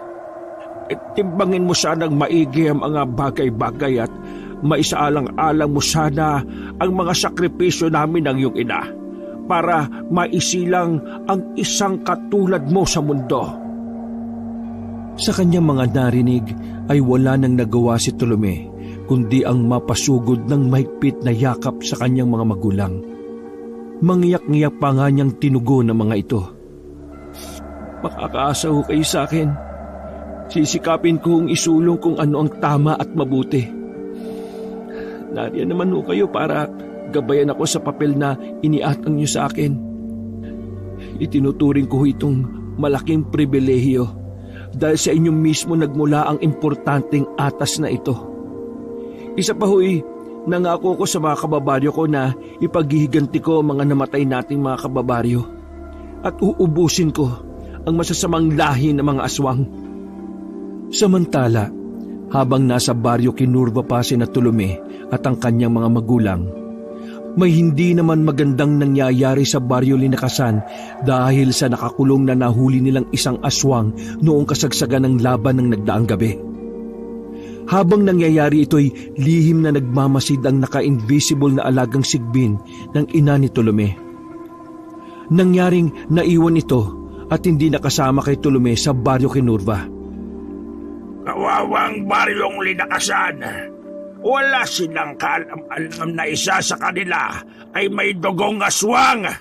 Timbangin mo sanang maigi ang mga bagay-bagay at maisaalang-alang mo sana ang mga sakripisyo namin ng iyong ina para maisilang ang isang katulad mo sa mundo. Sa kanyang mga narinig ay wala nang nagawa si Tolome kundi ang mapasugod ng mahigpit na yakap sa kanyang mga magulang. Mangyak-ngyak pa nga niyang tinugo ng mga ito. Makakaasa ho kayo sa akin. Sisikapin kong isulong kung ano ang tama at mabuti. Nariyan naman ho kayo para gabayan ako sa papel na iniatang niyo sa akin. Itinuturing ko itong malaking pribilehiyo dahil sa inyo mismo nagmula ang importanteng atas na ito. Isa pa ho'y nangako ko sa mga kababaryo ko na ipaghihiganti ko mga namatay nating mga kababaryo at uubusin ko ang masasamang lahi ng mga aswang. Samantala, habang nasa baryo Kinurva pa si Tolome at ang kanyang mga magulang, may hindi naman magandang nangyayari sa baryo Linakasan dahil sa nakakulong na nahuli nilang isang aswang noong kasagsagan ng laban ng nagdaang gabi. Habang nangyayari ito'y lihim na nagmamasid ang naka-invisible na alagang sigbin ng ina ni Tolome. Nangyaring naiwan ito at hindi nakasama kay Tolome sa baryo Kinurva. Kawawang baryong Linakasan. Wala silang kaalam-alam na isa sa kanila ay may dugong aswang.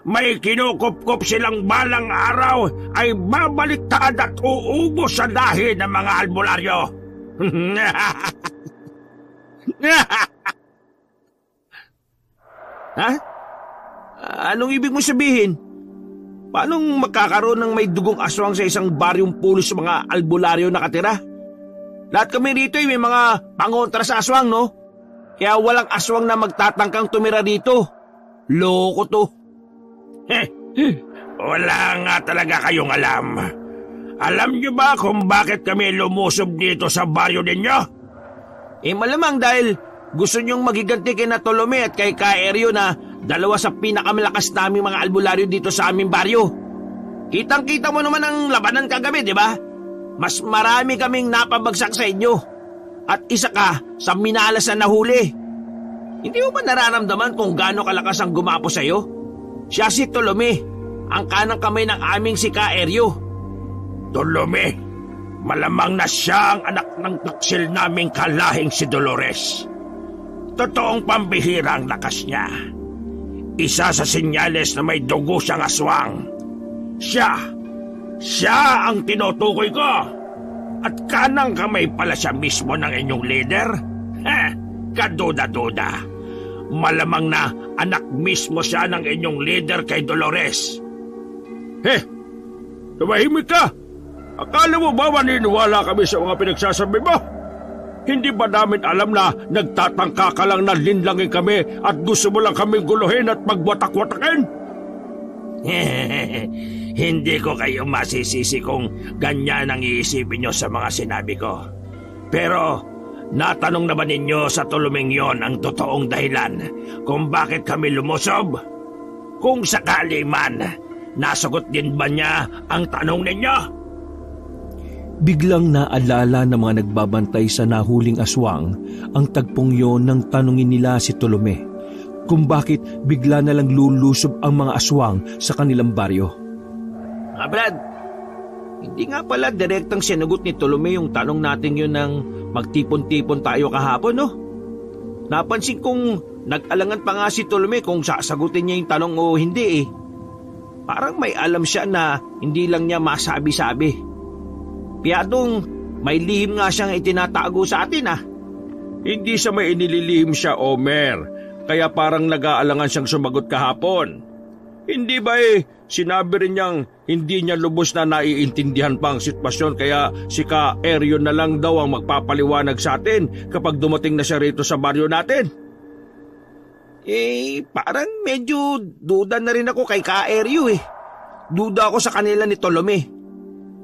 May kinukupkup silang balang araw ay babaliktad at uubos sa lahi ng mga albularyo. Ha? Anong ibig mo sabihin? Paano magkakaroon ng may dugong aswang sa isang baryong pulis sa mga albularyo nakatira? Lahat kami rito ay may mga pangontra sa aswang, no? Kaya walang aswang na magtatangkang tumira dito. Loko to. Wala nga talaga kayong alam. Alam niyo ba kung bakit kami lumusob dito sa baryo ninyo? Malamang dahil gusto niyong magiganti kay Tolome at kay Kaeryo na dalawa sa pinakamalakas naming mga albularyo dito sa aming baryo. Kitang-kita mo naman ang labanan kagabi, di ba? Mas marami kaming napabagsak sa inyo. At isa ka sa minalas na nahuli. Hindi mo ba nararamdaman kung gaano kalakas ang gumapo sa iyo? Siya si Tolome, ang kanang kamay ng aming si Kaeryo. Tolome, malamang na siya ang anak ng taksil naming kalahing si Dolores. Totoong pambihira ang lakas niya. Isa sa senyales na may dugo siyang aswang. Siya ang tinutukoy ko. At kanang kamay pala siya mismo ng inyong leader? Kaduda-duda. Malamang na anak mismo siya ng inyong leader kay Dolores. Tumahimik ka! Akala mo ba maniniwala kami sa mga pinagsasabi mo? Hindi ba namin alam na nagtatangka ka lang na linlangin kami at gusto mo lang kaming guluhin at magwatak-watakin? Hindi ko kayo masisisi kung ganyan ang iisipin nyo sa mga sinabi ko. Pero natanong naman ninyo sa tuluming yon ang totoong dahilan kung bakit kami lumusob? Kung sakali man, nasagot din ba niya ang tanong ninyo? Biglang naalala ng mga nagbabantay sa nahuling aswang ang tagpong yon nang tanungin nila si Tolome kung bakit bigla na lang lulusob ang mga aswang sa kanilang baryo. Brad, hindi nga pala direktang sinagot ni Tolome yung tanong natin yun ng magtipon-tipon tayo kahapon, no? Napansin kong nag-alangan pa nga si Tolome kung sasagutin niya yung tanong o hindi eh. Parang may alam siya na hindi lang niya masabi-sabi. Piyadong may lihim nga siyang itinatago sa atin Hindi sa may inililihim siya, Omer. Kaya parang nag-aalangan siyang sumagot kahapon. Hindi ba sinabi rin niyang hindi niya lubos na naiintindihan pa ang sitwasyon kaya si Ka Eryo na lang daw ang magpapaliwanag sa atin kapag dumating na siya rito sa baryo natin? Parang medyo duda na rin ako kay Ka Eryo Duda ako sa kanila ni Tolome.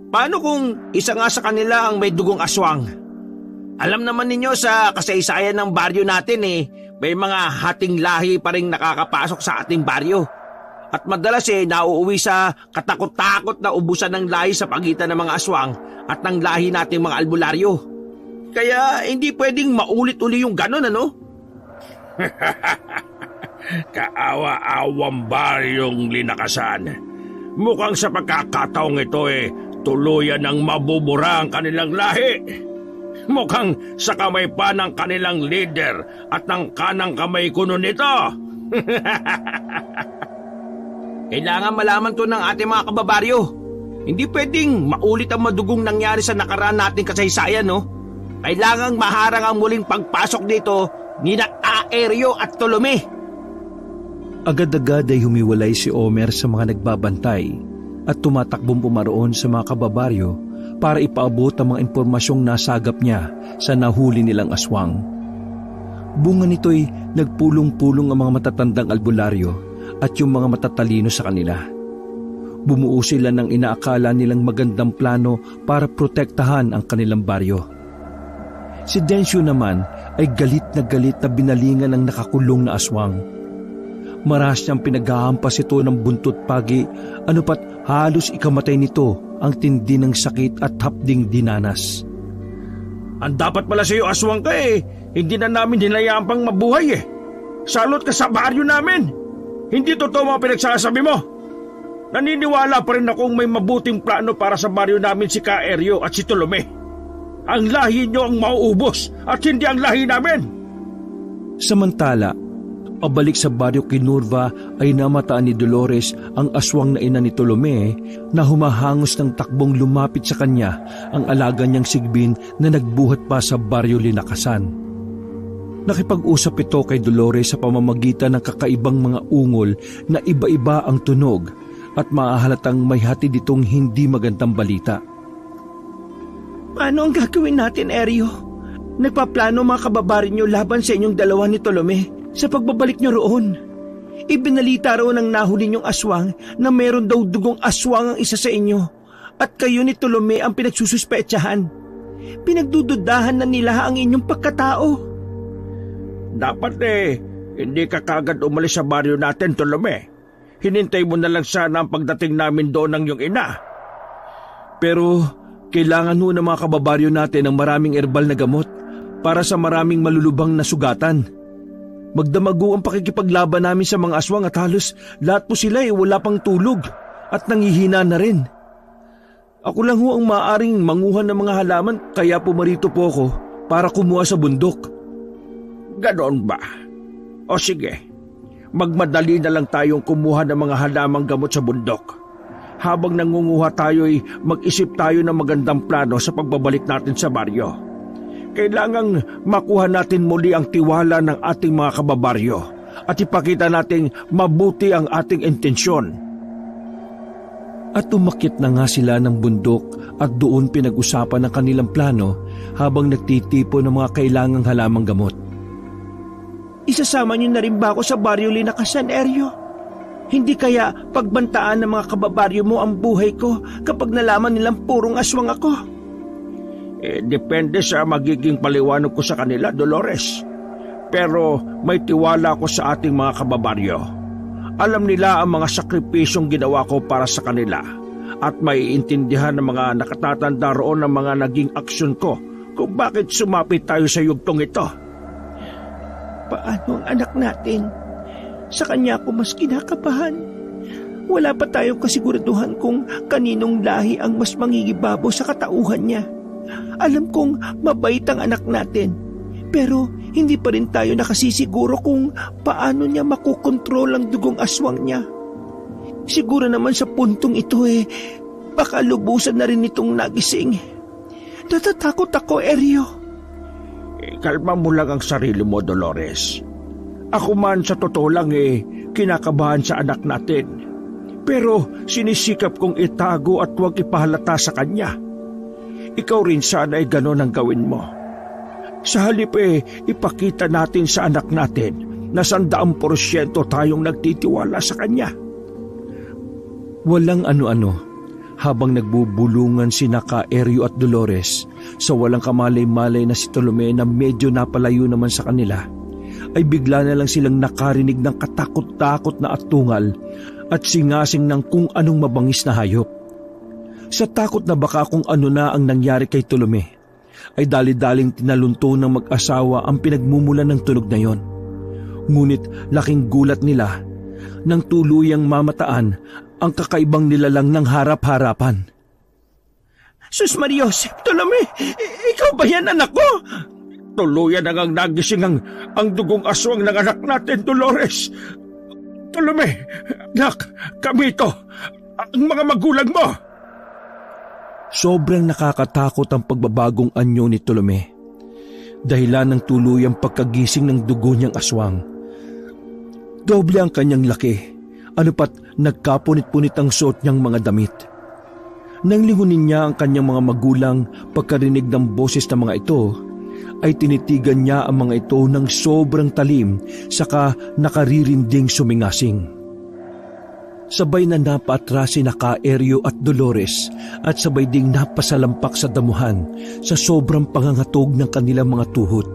Paano kung isa nga sa kanila ang may dugong aswang? Alam naman ninyo sa kasaysayan ng baryo natin may mga hating lahi pa rin nakakapasok sa ating baryo. At madalas nauuwi sa katakot-takot na ubusan ng lahi sa pagitan ng mga aswang at ng lahi nating mga albularyo. Kaya hindi pwedeng maulit-uli yung ganon, ano? Kaawa-awang baryong linakasan. Mukhang sa pagkakataong ito tuluyan ng mabubura ang kanilang lahi. Mukhang sa kamay pa ng kanilang leader at ng kanang kamay kuno nito. Kailangan malaman to ng ating mga kababaryo. Hindi pwedeng maulit ang madugong nangyari sa nakaraan nating kasaysayan, no? Kailangang maharang ang muling pagpasok dito ni Ka Eryo at Tolome. Agad-agad ay humiwalay si Omer sa mga nagbabantay at tumatakbong pumaroon sa mga kababaryo para ipaabot ang mga impormasyong nasagap niya sa nahuli nilang aswang. Bunga nito'y nagpulong-pulong ang mga matatandang albularyo at yung mga matatalino sa kanila. Bumuo sila ng inaakala nilang magandang plano para protektahan ang kanilang baryo. Si Densyo naman ay galit na binalingan ng nakakulong na aswang. Maras niyang pinaghahampas ito ng buntot pagi, ano pat halos ikamatay nito ang tindi ng sakit at hapding dinanas. Ang dapat pala sa iyo, aswang ka hindi na namin hinayaan pang mabuhay Salot ka sa baryo namin. Hindi totoo mga pinagsasabi mo. Naniniwala pa rin akong may mabuting plano para sa baryo namin si Ka Eryo at si Tolome. Ang lahi niyo ang mauubos at hindi ang lahi namin. Samantala, pabalik sa baryo Kinurva ay namataan ni Dolores ang aswang na ina ni Tolome na humahangos ng takbong lumapit sa kanya ang alaga niyang sigbin na nagbuhat pa sa baryo Linakasan. Nakipag-usap ito kay Dolores sa pamamagitan ng kakaibang mga ungol na iba-iba ang tunog at maahalatang may hatid itong hindi magandang balita. Paano ang gagawin natin, Eryo? Nagpaplano mga kababarin niyo laban sa inyong dalawa ni Tolome sa pagbabalik niyo roon. Ibinalita raw ng nahuli niyong aswang na meron daw dugong aswang ang isa sa inyo at kayo ni Tolome ang pinagsususpetsahan. Pinagdududahan na nila ang inyong pagkatao. Dapat hindi ka kagad umalis sa baryo natin, Tolome. Hinintay mo na lang sana ang pagdating namin doon ng iyong ina. Pero kailangan ho ng mga kababaryo natin ng maraming herbal na gamot para sa maraming malulubang na sugatan. Magdamago ang pakikipaglaban namin sa mga aswang at halos lahat po sila wala pang tulog at nangihina na rin. Ako lang ho ang maaaring manguha ng mga halaman kaya pumarito po ako para kumuha sa bundok. Ganon ba? O sige, magmadali na lang tayong kumuha ng mga halamang gamot sa bundok. Habang nangunguha tayo'y mag-isip tayo ng magandang plano sa pagbabalik natin sa baryo. Kailangang makuha natin muli ang tiwala ng ating mga kababaryo at ipakita nating mabuti ang ating intensyon. At umakyat na nga sila ng bundok at doon pinag-usapan ang kanilang plano habang nagtitipon ng mga kailangang halamang gamot. Isasama niyo na rin ba ako sa baryo Linakasan, Eryo? Hindi kaya pagbantaan ng mga kababaryo mo ang buhay ko kapag nalaman nilang purong aswang ako? Depende sa magiging paliwanag ko sa kanila, Dolores. Pero may tiwala ko sa ating mga kababaryo. Alam nila ang mga sakripisyong ginawa ko para sa kanila at maiintindihan ng mga nakatatanda roon ng mga naging aksyon ko kung bakit sumapit tayo sa yugtong ito. Paano ang anak natin? Sa kanya ako mas kinakabahan. Wala pa tayong kasiguraduhan kung kaninong lahi ang mas mangingibabo sa katauhan niya. Alam kong mabait ang anak natin, pero hindi pa rin tayo nakasisiguro kung paano niya makukontrol ang dugong aswang niya. Siguro naman sa puntong ito baka lubusan na rin itong nagising. Natatakot ako, Eryo. Kalma mo lang ang sarili mo, Dolores. Ako man sa totoo lang kinakabahan sa anak natin. Pero sinisikap kong itago at huwag ipahalata sa kanya. Ikaw rin sana ganon ang gawin mo. Sa halip ipakita natin sa anak natin na 100% tayong nagtitiwala sa kanya. Walang ano-ano, habang nagbubulungan sina Eryo at Dolores sa walang kamalay-malay na si Tolome na medyo napalayo naman sa kanila, ay bigla na lang silang nakarinig ng katakot-takot na atungal at singasing ng kung anong mabangis na hayop. Sa takot na baka kung ano na ang nangyari kay Tolome, ay dali-daling tinalunto ng mag-asawa ang pinagmumulan ng tunog na yon. Ngunit laking gulat nila nang tuluyang mamataan ang kakaibang nilalang ng harap-harapan. Sus Marios, Tolome, ikaw ba yan, anak ko? Tuluyan ang nagising ang dugong aswang ng anak natin, Dolores. Tolome, anak, kami ito, ang mga magulang mo. Sobrang nakakatakot ang pagbabagong anyo ni Tolome. Dahilan ng tuluyang pagkagising ng dugo niyang aswang. Doble ang kanyang laki, ano pat nagkapunit-punit ang suot niyang mga damit. Nang lingunin niya ang kanyang mga magulang pagkarinig ng boses ng mga ito, ay tinitigan niya ang mga ito ng sobrang talim saka nakaririnding sumingasing. Sabay na napaatras sina Eryo at Dolores at sabay ding napasalampak sa damuhan sa sobrang pangangatog ng kanilang mga tuhod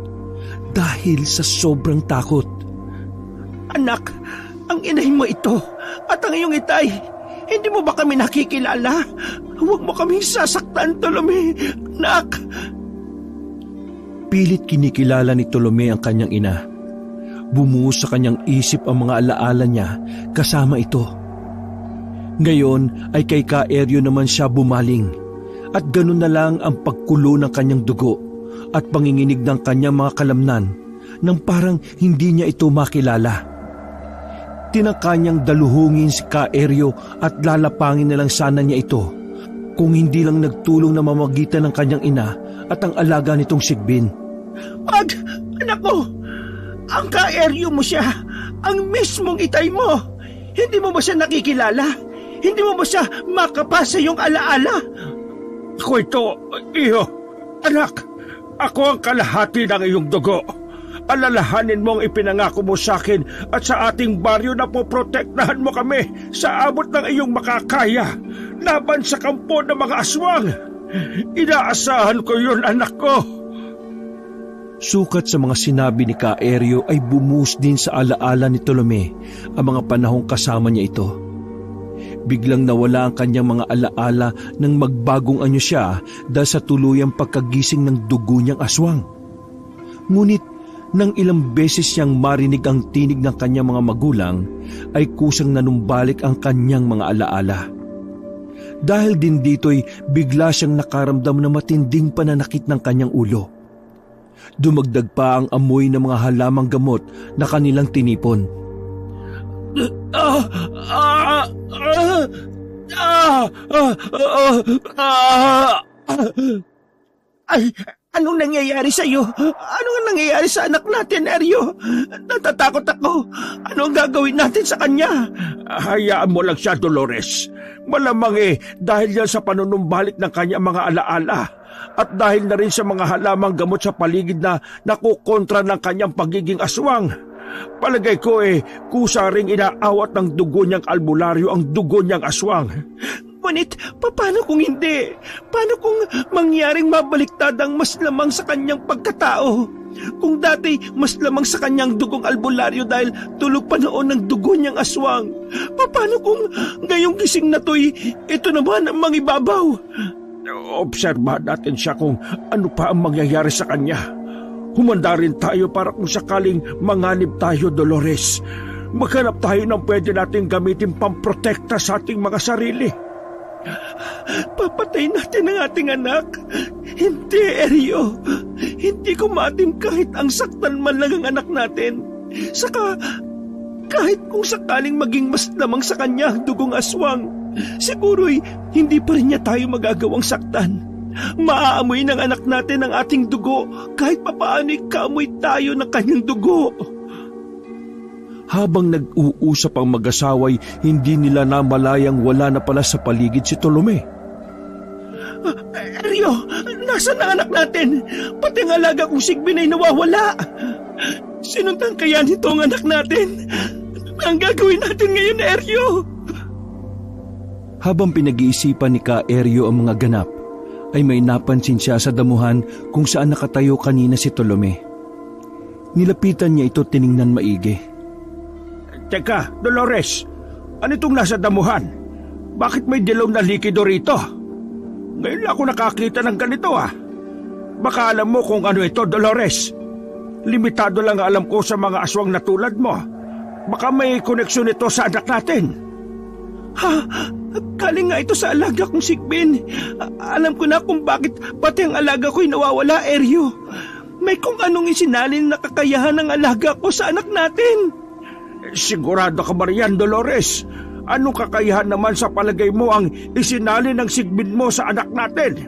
dahil sa sobrang takot. Anak, ang inay mo ito at ang iyong itay, hindi mo ba kami nakikilala? Huwag mo kaming sasaktan, Tolome, anak. Pilit kinikilala ni Tolome ang kanyang ina. Bumuhos sa kanyang isip ang mga alaala niya kasama ito. Ngayon ay kay Eryo naman siya bumaling at ganun na lang ang pagkulo ng kanyang dugo at panginginig ng kanyang mga kalamnan nang parang hindi niya ito makilala. Tinangka niyang daluhungin si Eryo at lalapangin na lang sana niya ito kung hindi lang nagtulong na mamagitan ng kanyang ina at ang alaga nitong Sigbin. Wag, anak ko! Ang Eryo mo siya! Ang mismong itay mo! Hindi mo ba siya nakikilala? Hindi mo ba siya makapasa yung alaala? Ako ito, iyo, anak, ako ang kalahati ng iyong dugo. Alalahanin mo ang ipinangako mo sa akin at sa ating baryo na poprotektahan mo kami sa abot ng iyong makakaya laban sa kampo ng mga aswang. Inaasahan ko yun, anak ko. Sukat sa mga sinabi ni Eryo ay bumuhos din sa alaala ni Tolome ang mga panahong kasama niya ito. Biglang nawala ang kanyang mga alaala nang magbagong anyo siya dahil sa tuluyang pagkagising ng dugo niyang aswang. Ngunit nang ilang beses siyang marinig ang tinig ng kanyang mga magulang, ay kusang nanumbalik ang kanyang mga alaala. Dahil din dito'y bigla siyang nakaramdam na matinding pananakit ng kanyang ulo. Dumagdag pa ang amoy ng mga halamang gamot na kanilang tinipon. Anong nangyayari sa iyo? Anong nangyayari sa anak natin, Eryo? Natatakot ako. Ano ang gagawin natin sa kanya? Hayaan mo lang siya, Dolores. Malamang dahil yan sa panunumbalik ng kanya mga alaala at dahil na rin sa mga halamang gamot sa paligid na nakukontra ng kanyang pagiging aswang. Palagay ko kusa ring inaawat ng dugo niyang albularyo ang dugo niyang aswang. Ngunit, paano kung hindi? Paano kung mangyaring mabaliktad ang mas lamang sa kanyang pagkatao? Kung dati mas lamang sa kanyang dugong albularyo dahil tulog pa noon ng dugo niyang aswang. Paano kung ngayong gising na to'y ito naman ang mangibabaw? Obserbahan natin siya kung ano pa ang mangyayari sa kanya. Humanda rin tayo para kung sakaling manganib tayo, Dolores. Maghanap tayo ng pwede natin gamitin pamprotekta sa ating mga sarili. Papatay natin ang ating anak. Hindi, Eryo. Hindi ko maatim kahit ang saktan man lang ang anak natin. Saka, kahit kung sakaling maging mas lamang sa kanya ang dugong aswang, siguro'y hindi pa rin niya tayo magagawang saktan. Maaamoy ng anak natin ang ating dugo kahit papaano'y kaamoy tayo ng kanyang dugo. Habang nag-uusap ang mag-asaway, hindi nila namalayang wala na pala sa paligid si Tolome. Eryo, nasaan ang anak natin? Pati ang alaga kong Sigbin ay nawawala. Sinundan kaya nito ang anak natin? Ang gagawin natin ngayon, Eryo? Habang pinag-iisipan ni Ka Eryo ang mga ganap, ay may napansin siya sa damuhan kung saan nakatayo kanina si Tolome. Nilapitan niya ito tiningnan maigi. Teka, Dolores, ano itong nasa damuhan? Bakit may dilaw na likido rito? Ngayon lang ako nakakita ng ganito Baka alam mo kung ano ito, Dolores. Limitado lang ang alam ko sa mga aswang na tulad mo. Baka may koneksyon ito sa anak natin. Ha? Galing nga ito sa alaga kong Sigbin. Alam ko na kung bakit pati ang alaga ko'y nawawala, Eryo. May kung anong isinalin na kakayahan ng alaga ko sa anak natin. Sigurado ka ba riyan, Dolores? Anong kakayahan naman sa palagay mo ang isinalin ng Sigbin mo sa anak natin?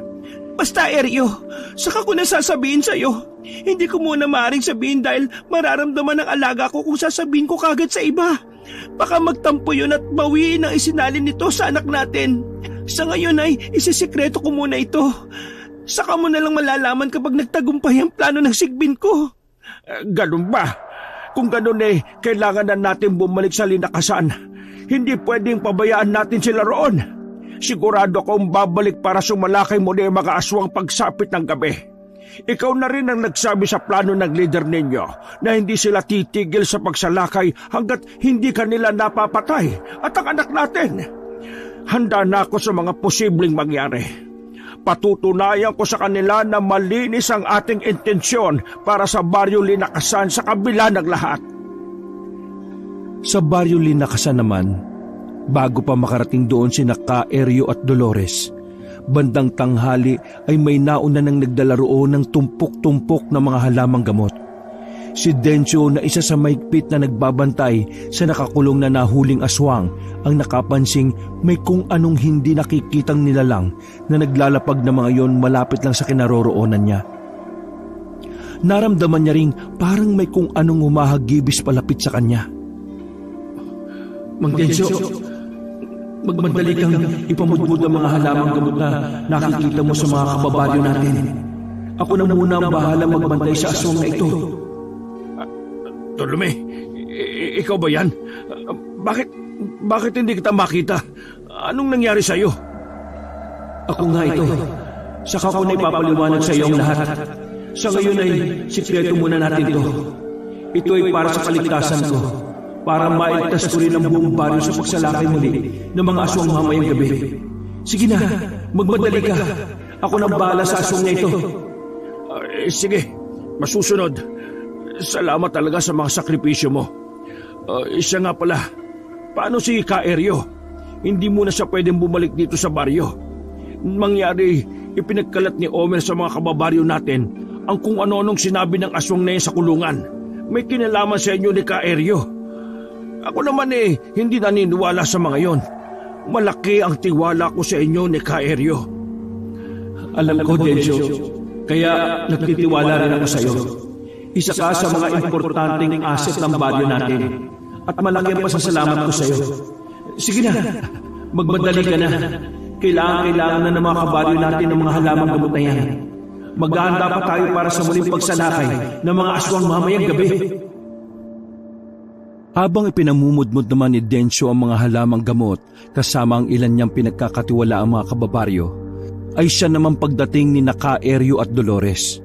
Basta, Eryo, saka ko na sasabihin sa'yo. Hindi ko muna maaaring sabihin dahil mararamdaman ng alaga ko kung sasabihin ko kagad sa iba. Baka magtampo yun at bawiin ang isinalin nito sa anak natin. Sa ngayon ay isisikreto ko muna ito. Saka mo na lang malalaman kapag nagtagumpay ang plano ng Sigbin ko. Ganun ba? Kung ganun kailangan na natin bumalik sa linakasan. Hindi pwedeng pabayaan natin sila roon. Sigurado akong babalik para sumalakay muli ang mga aswang pagsapit ng gabi. Ikaw na rin ang nagsabi sa plano ng leader ninyo na hindi sila titigil sa pagsalakay hanggat hindi kanila napapatay at ang anak natin. Handa na ako sa mga posibleng mangyari. Patutunayan ko sa kanila na malinis ang ating intensyon para sa Baryo Linakasan sa kabila ng lahat. Sa Baryo Linakasan naman, bago pa makarating doon sina Ka Eryo at Dolores, bandang tanghali ay may nauna nang nagdala roon ng tumpok-tumpok na mga halamang gamot. Si Dencio na isa sa mahigpit na nagbabantay sa nakakulong na nahuling aswang ang nakapansing may kung anong hindi nakikitang nilalang na naglalapag na mga yon malapit lang sa kinaroroonan niya. Naramdaman niya ring parang may kung anong humahagibis palapit sa kanya. Mang Dencio, magmadali kang ipamudmud ang mga halamang gamot na nakikita mo sa mga kababaryo natin. Ako na muna ang bahala magbantay sa aswang na ito. Tolome, ikaw ba yan? Bakit hindi kita makita? Anong nangyari sa'yo? Ako nga ito. Saka ko na ipapaliwanag sa iyo ang lahat. Sa ngayon ay sikreto muna natin ito. Ito ay para sa kaligtasan ko. Para mailigtas ko rin ang buong baryo sa pagsalakay muli ng mga aswang mamayang gabi. Sige na, magmadali ka. Ako nang bahala sa aswang na ito. Sige, masusunod. Salamat talaga sa mga sakripisyo mo. Siya nga pala, paano si Ka Eryo? Hindi muna siya pwedeng bumalik dito sa baryo. Mangyari, ipinagkalat ni Omer sa mga kababaryo natin ang kung ano-anong sinabi ng aswang na yan sa kulungan. May kinalaman sa inyo ni Ka Eryo. Ako naman hindi naniniwala sa mga yon. Malaki ang tiwala ko sa inyo ni Ka Eryo. Alam ko, Dencio, Kaya nagtitiwala rin ako sa iyo. Isa ka sa mga importanteng asset ng baryo natin at malaki ang pasasalamat ko sa iyo. Sige na, magmadali ka na. Kailangan na ng mga kabaryo natin ng mga halamang gamot na yan. Maghahanda pa tayo para sa muling pagsalakay ng mga aswang mamayang gabi. Habang ipinamumudmod naman ni Dencio ang mga halamang gamot kasama ang ilan niyang pinagkakatiwala ang mga kababaryo, ay siya naman pagdating ni Caerio at Dolores.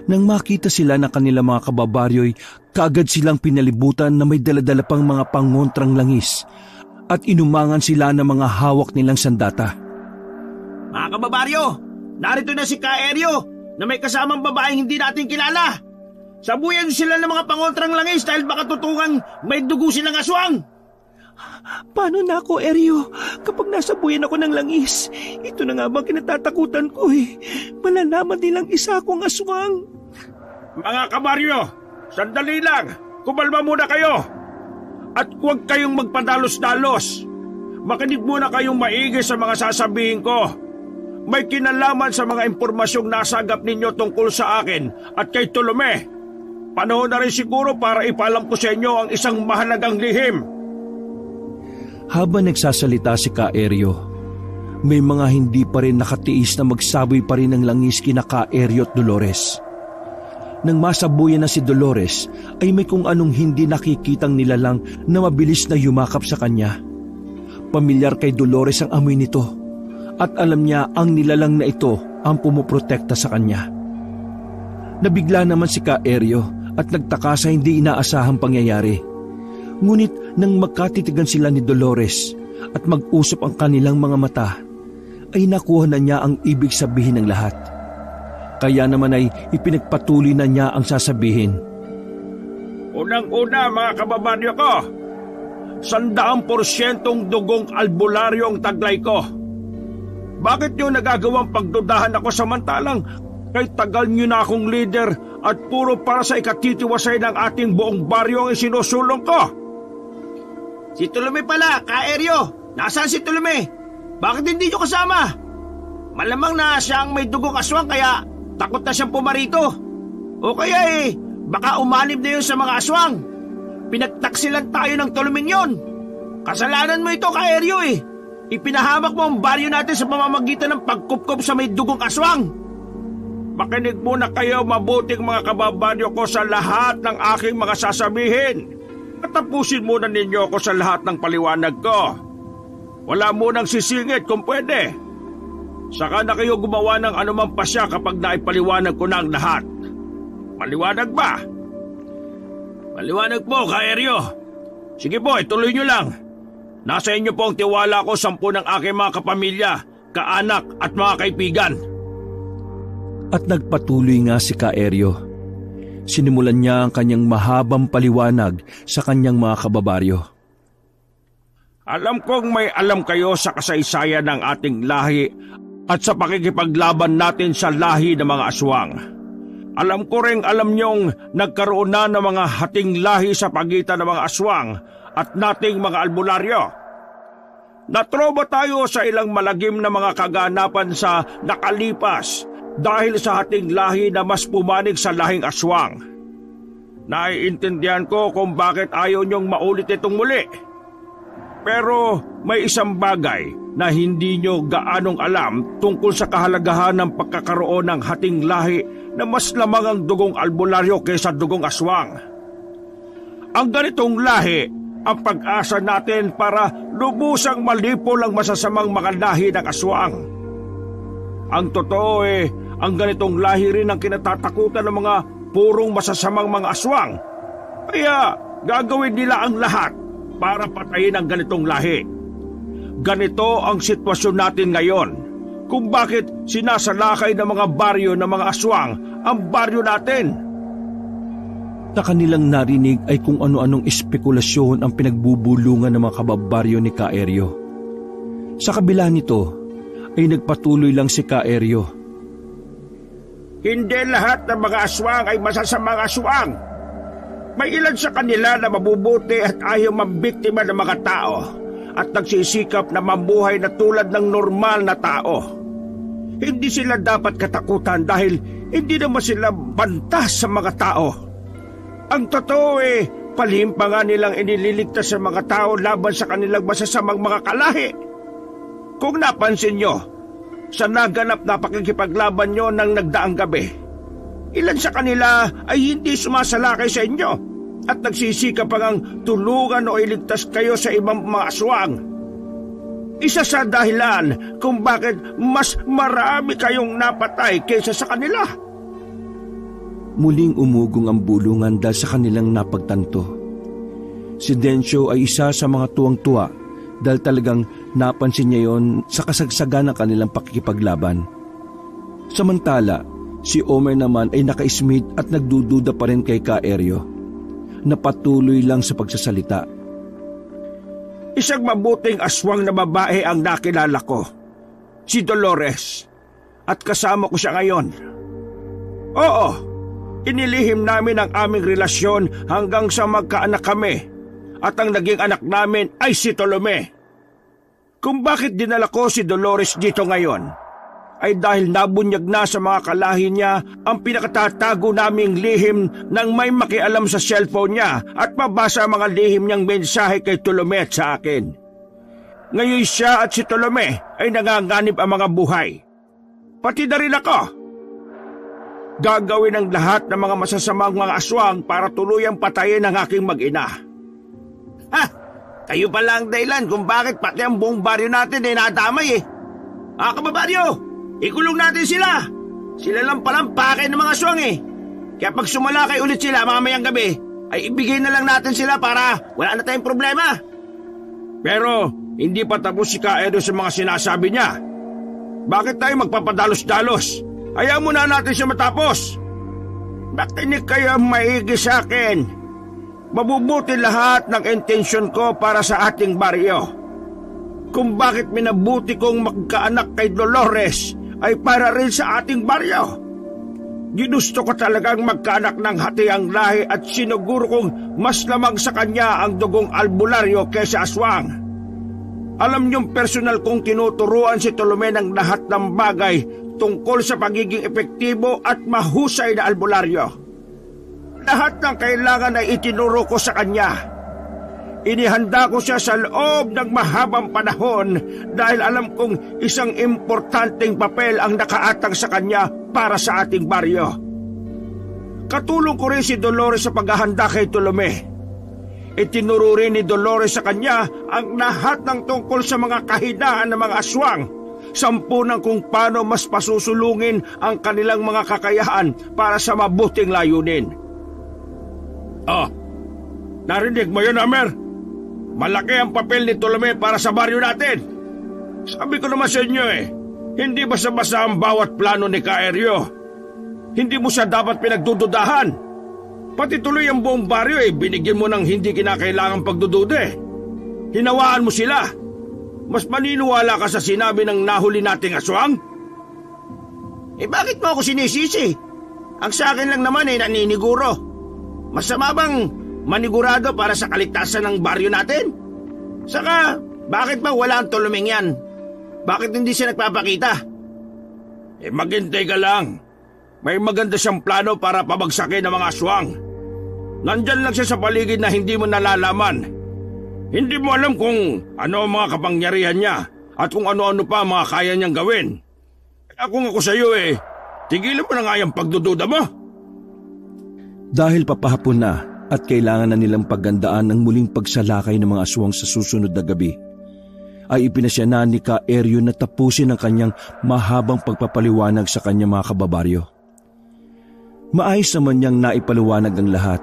Nang makita sila ng kanilang mga kababaryo'y kaagad silang pinalibutan na may daladala pang mga pangontrang langis at inumangan sila ng mga hawak nilang sandata. Mga kababaryo, narito na si Caerio na may kasamang babaeng hindi natin kilala. Sabuyan sila ng mga pangontrang langis dahil baka tutungan may dugo silang aswang. Paano na ako, Erio? Kapag nasabuyan ako ng langis, ito na nga bang kinatatakutan ko eh. Malalaman nilang isa akong aswang. Mga kabaryo, sandali lang. Kumalma muna kayo. At huwag kayong magpadalos-dalos. Makinig muna kayong maigi sa mga sasabihin ko. May kinalaman sa mga impormasyong nasagap ninyo tungkol sa akin at kay Tolome. Panahon na rin siguro para ipalam ko sa inyo ang isang mahalagang lihim. Habang nagsasalita si Caerio, may mga hindi pa rin nakatiis na magsaboy pa rin ng langis kina Caerio at Dolores. Nang masabuyan na si Dolores, ay may kung anong hindi nakikitang nilalang na mabilis na yumakap sa kanya. Pamilyar kay Dolores ang amoy nito at alam niya ang nilalang na ito ang pumuprotekta sa kanya. Nabigla naman si Caerio at nagtaka sa hindi inaasahang pangyayari. Ngunit nang magkatitigan sila ni Dolores at mag-usap ang kanilang mga mata, ay nakuha na niya ang ibig sabihin ng lahat. Kaya naman ay ipinagpatuloy na niya ang sasabihin. Unang-una mga kababaryo ko, 100% dugong albularyo ang taglay ko. Bakit niyo nagagawang pagdudahan ako samantalang kay tagal niyo na akong leader at puro para sa ikatitiwasay ng ating buong baryo ang isinusulong ko? Si Tolome pala, Caerio. Nasaan si Tolome? Bakit hindi niyo kasama? Malamang na siya ang may dugong aswang kaya takot na siyang pumarito. O kaya baka umanib na yun sa mga aswang. Pinagtaksilan tayo ng Tolomeng yun. Kasalanan mo ito, Caerio Ipinahamak mo ang baryo natin sa pamamagitan ng pagkupkop sa may dugong aswang. Makinig muna kayo mabuting mga kababaryo ko sa lahat ng aking mga sasabihin. At tapusin muna ninyo ako sa lahat ng paliwanag ko. Wala munang sisingit kung pwede. Saka na kayo gumawa ng anumang pasya kapag naipaliwanag ko na ang lahat. Maliwanag ba? Maliwanag po, Caerio. Sige po, ituloy nyo lang. Nasa inyo po ang tiwala ko 10 ng aking mga kapamilya, kaanak at mga kaibigan. At nagpatuloy nga si Caerio. Sinimulan niya ang kanyang mahabang paliwanag sa kanyang mga kababaryo. Alam kong may alam kayo sa kasaysayan ng ating lahi at sa pakikipaglaban natin sa lahi ng mga aswang. Alam ko rin alam niyong nagkaroon na ng mga hating lahi sa pagitan ng mga aswang at nating mga albularyo. Natroba tayo sa ilang malagim na mga kaganapan sa nakalipas dahil sa hating lahi na mas pumanig sa lahing aswang. Naiintindihan ko kung bakit ayaw niyong maulit itong muli. Pero may isang bagay na hindi niyo gaanong alam tungkol sa kahalagahan ng pagkakaroon ng hating lahi na mas lamang ang dugong albularyo kaysa dugong aswang. Ang ganitong lahi ang pag-asa natin para lubusang malipol ang masasamang mga lahi ng aswang. Ang totoo ang ganitong lahi rin ang kinatatakutan ng mga purong masasamang mga aswang. Kaya gagawin nila ang lahat para patayin ang ganitong lahi. Ganito ang sitwasyon natin ngayon kung bakit sinasalakay ng mga baryo ng mga aswang ang baryo natin. Sa kanilang narinig ay kung ano-anong espekulasyon ang pinagbubulungan ng mga kababaryo ni Caerio. Sa kabila nito ay nagpatuloy lang si Caerio. Hindi lahat ng mga aswang ay masasamang aswang. May ilan sa kanila na mabubuti at ayaw mambiktima ng mga tao at nagsisikap na mabuhay na tulad ng normal na tao. hindi sila dapat katakutan dahil hindi naman sila banta sa mga tao. Ang totoo palihim pa nga nilang inililigtas sa mga tao laban sa kanilang masasamang mga kalahi. Kung napansin nyo, sa naganap na pakikipaglaban nyo ng nagdaang gabi, ilan sa kanila ay hindi sumasalakay sa inyo at nagsisikap pa ngang tulungan o iligtas kayo sa ibang mga aswang. Isa sa dahilan kung bakit mas marami kayong napatay kaysa sa kanila. Muling umugong ang bulungan dahil sa kanilang napagtanto. Si Dencio ay isa sa mga tuwang-tuwa dahil talagang napansin niya yon sa kasagsagan ng kanilang pakikipaglaban. Samantala, si Omer naman ay naka-smith at nagdududa pa rin kay Ka-Eryo, na patuloy lang sa pagsasalita. Isang mabuting aswang na babae ang nakilala ko, si Dolores, at kasama ko siya ngayon. Oo, inilihim namin ang aming relasyon hanggang sa magkaanak kami, at ang naging anak namin ay si Tolome. Kung bakit dinala ko si Dolores dito ngayon, ay dahil nabunyag na sa mga kalahi niya ang pinakatatago naming lihim nang may makialam sa cellphone niya at mabasa ang mga lihim niyang mensahe kay Tolome at sa akin. Ngayon siya at si Tolome ay nanganganib ang mga buhay. Pati na rin ako. Gagawin ang lahat ng mga masasamang mga aswang para tuluyang patayin ang aking mag-ina. Ha! Kayo pala ang dahilan kung bakit pati ang buong baryo natin ay nadamay Mga kababaryo, ikulong natin sila. Sila lang palang pakay ng mga aswang Kaya pag sumalakay ulit sila mamayang gabi, ay ibigay na lang natin sila para wala na tayong problema. Pero hindi pa tapos si Ka-Eryo sa mga sinasabi niya. Bakit tayo magpapadalos-dalos? Hayaan muna natin siya matapos. Makinig kayo maigi sa akin. Mabubuti lahat ng intensyon ko para sa ating baryo. Kung bakit minabuti kong magkaanak kay Dolores ay para rin sa ating baryo. Ginusto ko talagang magkaanak ng hatiang lahi at sinuguro kong mas lamang sa kanya ang dugong albularyo kaysa aswang. Alam niyong personal kong tinuturuan si Tolome ng lahat ng bagay tungkol sa pagiging epektibo at mahusay na albularyo. Lahat ng kailangan ay itinuro ko sa kanya. Inihanda ko siya sa loob ng mahabang panahon dahil alam kong isang importanteng papel ang nakaatang sa kanya para sa ating baryo. Katulong ko rin si Dolores sa paghahanda kay Tolome. Itinuro rin ni Dolores sa kanya ang lahat ng tungkol sa mga kahinaan ng mga aswang, sampunan kung paano mas pasusulungin ang kanilang mga kakayahan para sa mabuting layunin. Narinig mo yun, Amer? Malaki ang papel ni Tolome para sa baryo natin. Sabi ko naman sa inyo hindi basta-basta ang bawat plano ni Ka-Eryo. Hindi mo siya dapat pinagdududahan. Pati tuloy ang buong baryo binigyan mo ng hindi kinakailangang pagdududa Hinawaan mo sila. Mas maniniwala ka sa sinabi ng nahuli nating aswang? Bakit mo ako sinisisi? Ang sa akin lang naman naniniguro. Masama bang manigurado para sa kaligtasan ng baryo natin? Saka, bakit ba wala ang Tolomeng yan? Bakit hindi siya nagpapakita? Maghintay ka lang. May maganda siyang plano para pabagsakin ang mga aswang. Nandyan lang siya sa paligid na hindi mo nalalaman. Hindi mo alam kung ano ang mga kapangyarihan niya at kung ano-ano pa ang mga kaya niyang gawin. Kaya kung ako sa iyo tigilan mo na nga yung pagdududa mo. Dahil papahapon na at kailangan na nilang paggandaan ang muling pagsalakay ng mga aswang sa susunod na gabi, ay ipinasya na ni Ka-Eryo na tapusin ang kanyang mahabang pagpapaliwanag sa kanyang mga kababaryo. Maayos naman niyang naipaliwanag ang lahat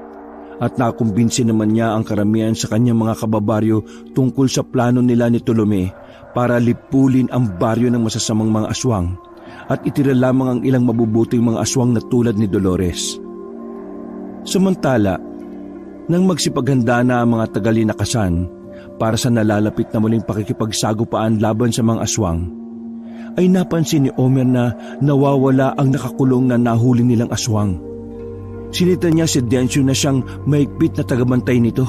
at nakumbinsi naman niya ang karamihan sa kanyang mga kababaryo tungkol sa plano nila ni Tolome para lipulin ang baryo ng masasamang mga aswang at itira lamang ang ilang mabubuting mga aswang na tulad ni Dolores. Samantala, nang magsipaghanda na ang mga tagalinakasan para sa nalalapit na muling pakikipagsagupaan laban sa mga aswang, ay napansin ni Omer na nawawala ang nakakulong na nahuli nilang aswang. Sinita niya si Dencio na siyang mahigpit na tagabantay nito.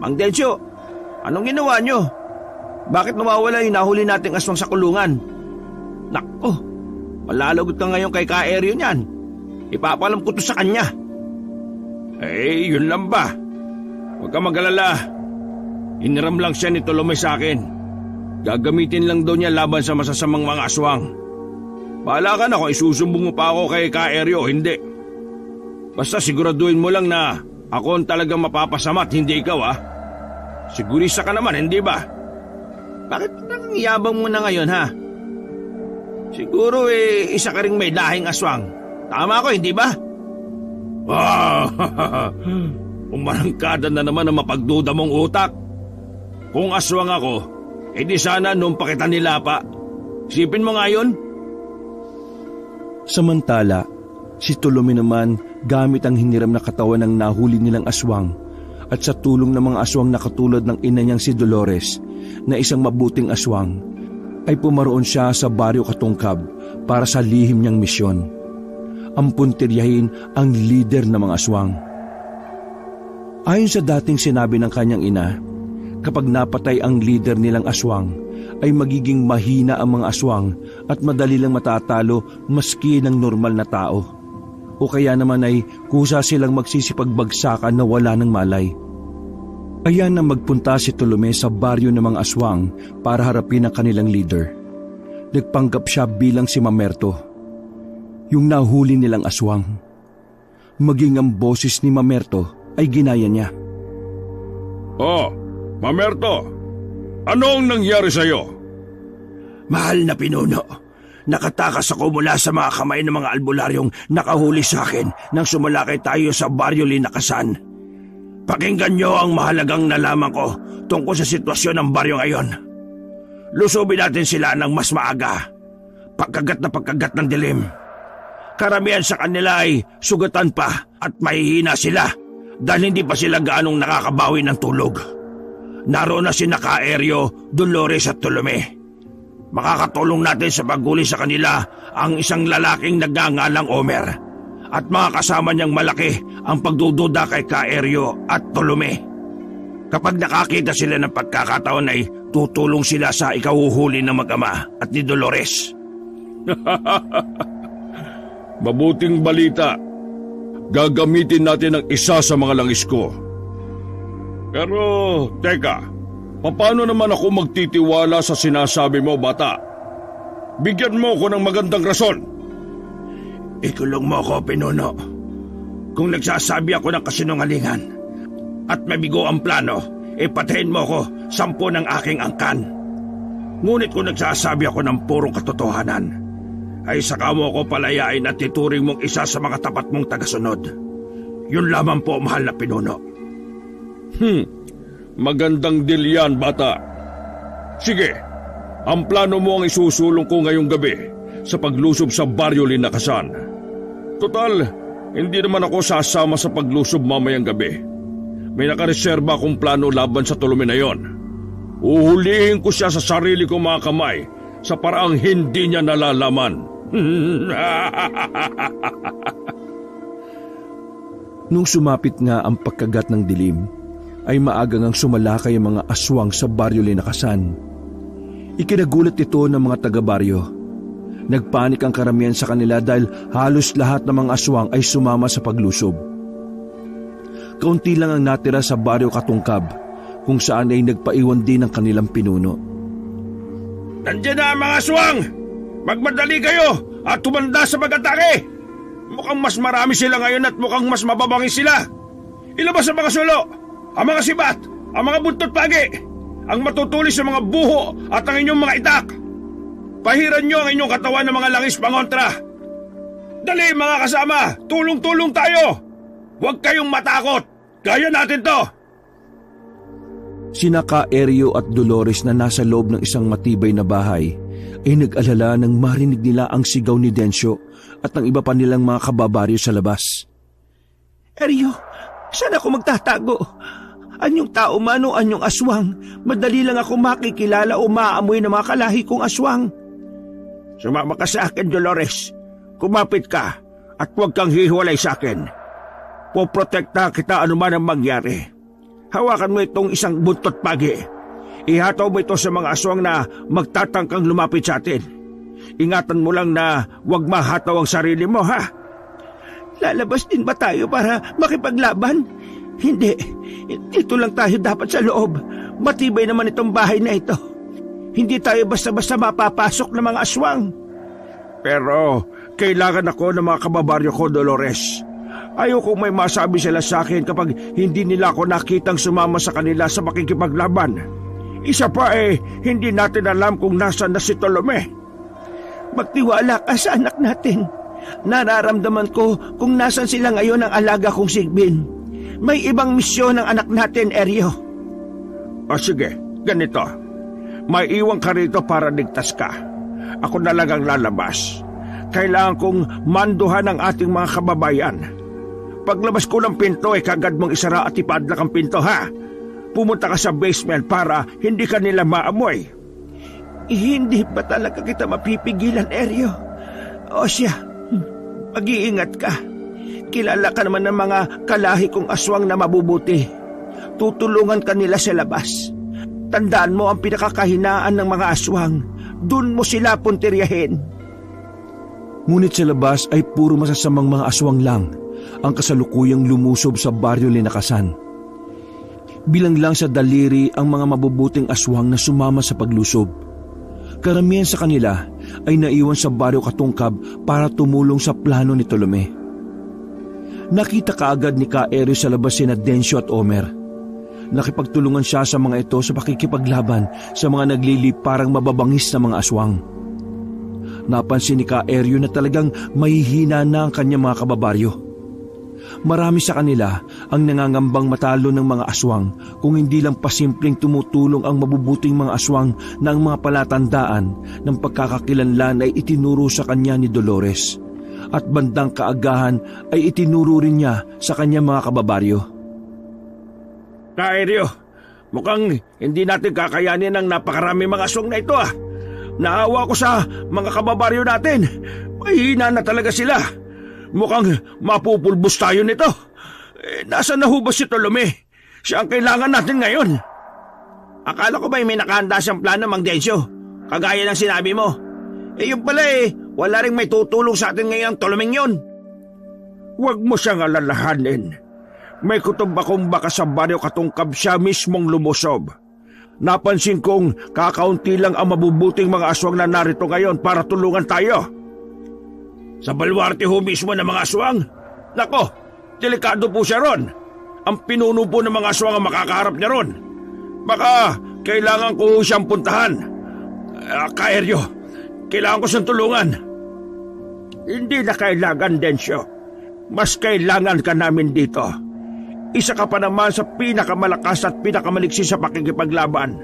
Mang Dencio, anong ginawa niyo? Bakit nawawala yung nahuli nating aswang sa kulungan? Nako, malalagot ka ngayon kay Ka-Eryo niyan. Ipapalam ko to sa kanya. Yun lang ba? Huwag ka mag-alala. Iniram lang siya ni Tolome sa akin. Gagamitin lang daw niya laban sa masasamang mga aswang. Bahala ka na kung isusumbong mo pa ako kay Ka-Eryo o hindi. Basta siguraduhin mo lang na ako ang talagang mapapasama at hindi ikaw, ha? Sigurista ka naman, hindi ba? Bakit nang yabang mo na ngayon, ha? Siguro isa ka ring may dahing aswang. Tama ako, hindi ba? Umarangkada na naman ang mapagduda mong utak. Kung aswang ako, edi sana nung pa kita nilapa. Sipin mo nga yun. Samantala, si Tolome naman gamit ang hiniram na katawan ng nahuli nilang aswang at sa tulong ng mga aswang na katulad ng ina niyang si Dolores na isang mabuting aswang, ay pumaroon siya sa Baryo Katungkab para sa lihim niyang misyon. Ampuntiryahin ang lider ng mga aswang. Ayon sa dating sinabi ng kanyang ina, kapag napatay ang lider nilang aswang, ay magiging mahina ang mga aswang at madali lang matatalo maski ng normal na tao. O kaya naman ay kusa silang magsisipagbagsakan na wala ng malay. Kaya na magpunta si Tolome sa baryo ng mga aswang para harapin ang kanilang leader. Nagpanggap siya bilang si Mamerto, yung nahuli nilang aswang. Maging ang boses ni Mamerto ay ginaya niya. Mamerto, anong nangyari sa'yo? Mahal na pinuno, nakatakas ako mula sa mga kamay ng mga albularyong nakahuli sa akin nang sumalakay tayo sa Baryo Linakasan. Pakinggan niyo ang mahalagang nalaman ko tungkol sa sitwasyon ng baryo ngayon. Lusubin natin sila ng mas maaga, pagkagat na pagkagat ng dilim. Karamihan sa kanila ay sugatan pa at mahihina sila dahil hindi pa sila gaanong nakakabawi ng tulog. Naroon na sina Ka-Eryo, Dolores at Tolome. Makakatulong natin sa paghuli sa kanila ang isang lalaking nagngangalang Omer at mga kasama niyang malaki ang pagdududa kay Ka-Eryo at Tolome. Kapag nakakita sila ng pagkakataon ay tutulong sila sa ikahuhuli ng mag-ama at ni Dolores. Mabuting balita. Gagamitin natin ang isa sa mga langis ko. Pero, teka, paano naman ako magtitiwala sa sinasabi mo, bata? Bigyan mo ko ng magandang rason. Ikulong mo ako, pinuno. Kung nagsasabi ako ng kasinungalingan at mabigo ang plano, patayin mo ko 10 ng aking angkan. Ngunit kung nagsasabi ako ng purong katotohanan, ay saka mo ako palayain at tituring mong isa sa mga tapat mong tagasunod. Yun lamang po, mahal na pinuno. Magandang deal yan, bata. Sige, ang plano mo ang isusulong ko ngayong gabi sa paglusob sa Baryo Linakasan. Total, hindi naman ako sasama sa paglusob mamayang gabi. May nakareserba akong plano laban sa Tolome na yon. Uhulihin ko siya sa sarili kong mga kamay sa paraang hindi niya nalalaman. Nung sumapit nga ang pagkagat ng dilim, ay maagang ang sumalakay ang mga aswang sa Baryo Linakasan. Ikinagulat ito ng mga taga-baryo. Nagpanik ang karamihan sa kanila dahil halos lahat ng mga aswang ay sumama sa paglusob. Kaunti lang ang natira sa Baryo Katungkab, kung saan ay nagpaiwan din ang kanilang pinuno. Nandiyan na ang mga aswang! Magmadali kayo at tumanda sa pag-atake! Mukhang mas marami sila ngayon at mukhang mas mababangis sila. Ilabas ang mga sulo, ang mga sibat, ang mga buntot pagi, ang matutulis sa mga buho at ang inyong mga itak. Pahiran nyo ang inyong katawan ng mga langis pangontra. Dali mga kasama, tulong-tulong tayo. Huwag kayong matakot, kaya natin to. Sina Ka-Eryo at Dolores na nasa loob ng isang matibay na bahay ay nag-alala nang marinig nila ang sigaw ni Densyo at ng iba pa nilang mga kababaryo sa labas. Eryo, saan ako magtatago? Anyong tao man o anyong aswang, madali lang ako makikilala o maamoy ng mga kalahi kong aswang. Sumama ka sa akin, Dolores. Kumapit ka at huwag kang hihiwalay sa akin. Poprotekta kita anuman ang mangyari. Hawakan mo itong isang buntot pagi. Ihataw mo ito sa mga aswang na magtatangkang lumapit sa atin. ingatan mo lang na huwag mahataw ang sarili mo, ha? Lalabas din ba tayo para makipaglaban? Hindi. Dito lang tayo dapat sa loob. Matibay naman itong bahay na ito. Hindi tayo basta-basta mapapasok ng mga aswang. Pero kailangan ako ng mga kababaryo ko, Dolores. Ayokong may masabi sila sa akin kapag hindi nila ako nakitang sumama sa kanila sa makikipaglaban. Isa pa hindi natin alam kung nasaan na si Tolome. Magtiwala ka sa anak natin. Nararamdaman ko kung nasan sila ngayon ang alaga kong Sigbin. May ibang misyon ng anak natin, Eryo. O sige, ganito. May iwan ka rito para ligtas ka. Ako na lang ang lalabas. Kailangan kong manduhan ang ating mga kababayan. Paglabas ko ng pinto kagad mong isara at ipadlak ang pinto, ha? Pumunta ka sa basement para hindi ka nila maamoy. Hindi pa talaga kita mapipigilan, Eryo. O siya, mag-iingat ka. Kilala ka naman ng mga kalahi kong aswang na mabubuti. Tutulungan ka nila sa labas. Tandaan mo ang pinakakahinaan ng mga aswang. Doon mo sila puntiryahin. Ngunit sa labas ay puro masasamang mga aswang lang ang kasalukuyang lumusob sa baryo Linakasan. Bilang lang sa daliri ang mga mabubuting aswang na sumama sa paglusob. Karamihan sa kanila ay naiwan sa baryo Katungkab para tumulong sa plano ni Tolome. Nakita kaagad ni Ka-Eryo sa labas sina Densyo at Omer. Nakipagtulungan siya sa mga ito sa pakikipaglaban sa mga nagliliparang mababangis na mga aswang. Napansin ni Ka-Eryo na talagang mahihina na ang kanyang mga kababaryo. Marami sa kanila ang nangangambang matalo ng mga aswang kung hindi lang pasimpleng tumutulong ang mabubuting mga aswang na ang mga palatandaan ng pagkakakilanlan ay itinuro sa kanya ni Dolores at bandang kaagahan ay itinuro rin niya sa kanyang mga kababaryo. Ka-Eryo, mukhang hindi natin kakayanin ang napakarami mga aswang na ito, Naawa ko sa mga kababaryo natin. Mahihina na talaga sila. Mukhang mapupulbos tayo nito. Nasaan na ho ba si Tolome? Siya ang kailangan natin ngayon. Akala ko ba may nakahanda siyang plano, Mang Densyo? Kagaya ng sinabi mo. Yun pala wala rin may tutulong sa atin ngayon, Tolomeng yun. Huwag mo siyang alalahanin. May kutob akong baka sa baryo Katungkab siya mismong lumusob. Napansin kong kakaunti lang ang mabubuting mga aswang na narito ngayon para tulungan tayo. Sa balwarte ho mismo ng mga aswang? Nako, delikado po siya ron. Ang pinuno po ng mga aswang ang makakaharap niya ron. Baka kailangan ko siyang puntahan. Ka-Eryo, kailangan ko siyang tulungan. Hindi na kailangan, Densyo. Mas kailangan ka namin dito. Isa ka pa naman sa pinakamalakas at pinakamaliksi sa pakikipaglaban.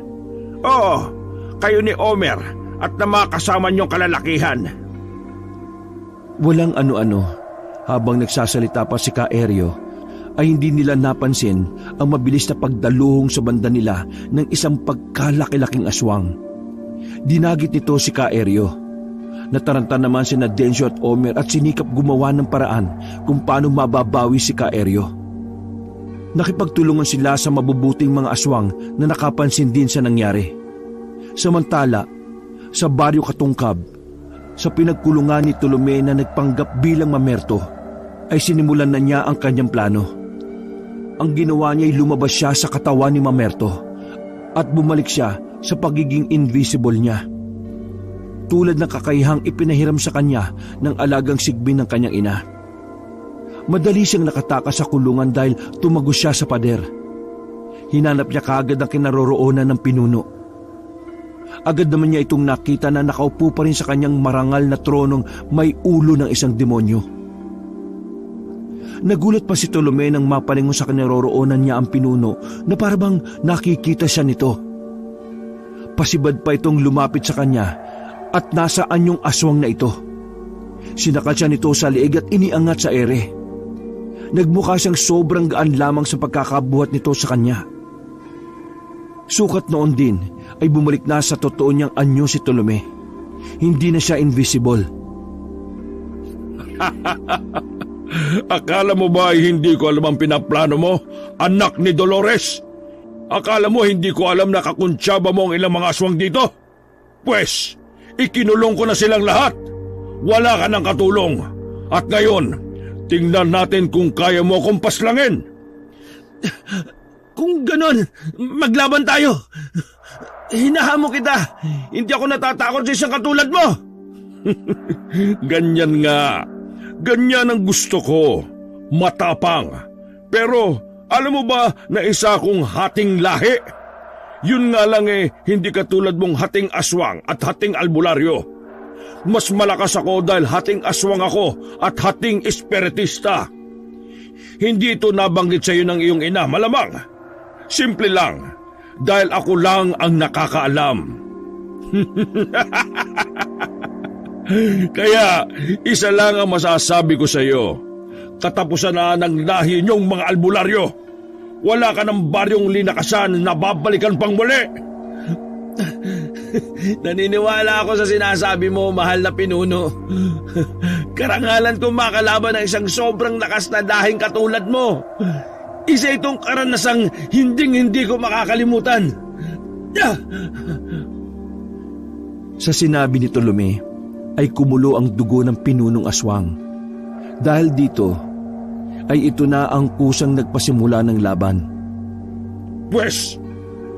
Oo, kayo ni Omer at na mga kasama niyong kalalakihan. Walang ano-ano, habang nagsasalita pa si Ka-Eryo, ay hindi nila napansin ang mabilis na pagdaluhong sa banda nila ng isang pagkalaki-laking aswang. Dinagit nito si Ka-Eryo. Nataranta naman sina Densyo at Omer at sinikap gumawa ng paraan kung paano mababawi si Ka-Eryo. Nakipagtulungan sila sa mabubuting mga aswang na nakapansin din sa nangyari. Samantala, sa baryo Katungkab, sa pinagkulungan ni Tolome na nagpanggap bilang mamerto, ay sinimulan na niya ang kanyang plano. Ang ginawa niya ay lumabas siya sa katawan ni Mamerto at bumalik siya sa pagiging invisible niya. Tulad ng kakayahang ipinahiram sa kanya ng alagang Sigbin ng kanyang ina. Madali siyang nakatakas sa kulungan dahil tumagos siya sa pader. Hinanap niya kaagad ang kinaroroonan ng pinuno. Agad naman niya itong nakita na nakaupo pa rin sa kanyang marangal na tronong may ulo ng isang demonyo. Nagulat pa si Tolome nang mapalingon sa kinaroroonan niya ang pinuno na parabang nakikita siya nito. Pasibad pa itong lumapit sa kanya at nasaan yung aswang na ito. Sinakal siya nito sa liig at iniangat sa ere. Nagmukha siyang sobrang gaan lamang sa pagkakabuhat nito sa kanya. Sukat noon din ay bumalik na sa totoo niyang anyo si Tolome. Hindi na siya invisible. Akala mo ba ay hindi ko alam ang pinaplano mo, anak ni Dolores? Akala mo hindi ko alam na kakuntsaba mo ang ilang mga aswang dito? Pwes, Ikinulong ko na silang lahat. Wala ka ng katulong. At ngayon, tingnan natin kung kaya mo akong paslangin. Kung ganon, maglaban tayo. Hinahamo kita. Hindi ako natatakot sa isang katulad mo. Ganyan nga. Ganyan ang gusto ko. Matapang. Pero alam mo ba na isa akong hating lahi? Yun nga lang hindi katulad mong hating aswang at hating albularyo. Mas malakas ako dahil hating aswang ako at hating espiritista. Hindi ito nabanggit sa iyo ng iyong ina, malamang. Simple lang, dahil ako lang ang nakakaalam. Kaya isa lang ang masasabi ko sa iyo. Katapusan na ng lahi niyong mga albularyo. Wala ka ng baryong linakasan na babalikan pang muli. Naniniwala ako sa sinasabi mo, mahal na pinuno. Karangalan kong makalaban ng isang sobrang lakas na lahing katulad mo. Isa itong karanasang hinding-hindi ko makakalimutan. Sa sinabi ni Tolome ay kumulo ang dugo ng pinunong aswang. Dahil dito ay ito na ang kusang nagpasimula ng laban. Pwes,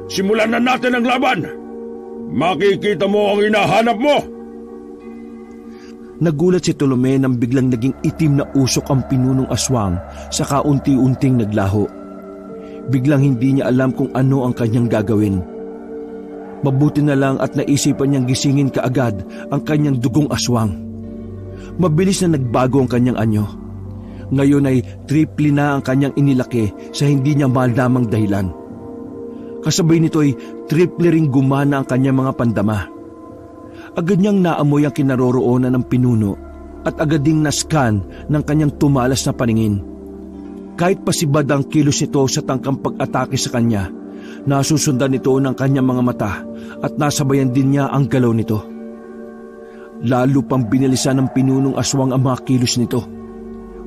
simulan na natin ang laban. Makikita mo ang hinahanap mo. Nagulat si Tolome nang biglang naging itim na usok ang pinunong aswang sa kaunti-unting naglaho. Biglang hindi niya alam kung ano ang kanyang gagawin. Mabuti na lang at naisipan niyang gisingin kaagad ang kanyang dugong aswang. Mabilis na nagbago ang kanyang anyo. Ngayon ay triple na ang kanyang inilaki sa hindi niya malamang dahilan. Kasabay nito ay triple ring gumana ang kanyang mga pandama. Agad niyang naamoy ang kinaroroonan ng pinuno at agad ding nascan ng kanyang tumalas na paningin. Kahit pasibad ang kilos nito sa tangkang pag-atake sa kanya, nasusundan nito ng kanyang mga mata at nasabayan din niya ang galaw nito. Lalo pang binilisan ng pinunong aswang ang mga kilos nito.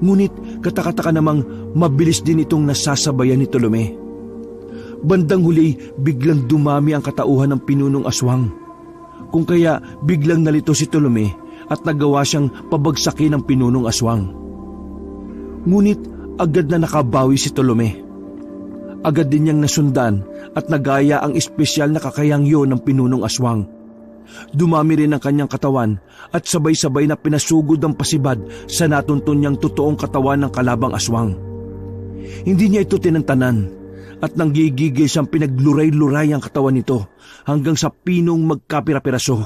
Ngunit katakataka namang mabilis din itong nasasabayan ni Tolome. Bandang huli, biglang dumami ang katauhan ng pinunong aswang. Kung kaya biglang nalito si Tolome at nagawa siyang pabagsakin ng pinunong aswang. Ngunit agad na nakabawi si Tolome. Agad din niyang nasundan at nagaya ang espesyal na kakayang yon ng pinunong aswang. Dumami rin ang kanyang katawan at sabay-sabay na pinasugod ang pasibad sa natuntun niyang totoong katawan ng kalabang aswang. Hindi niya ito tinantanan at nanggigigil siyang pinagluray-luray ang katawan nito hanggang sa pinong magkapira-piraso.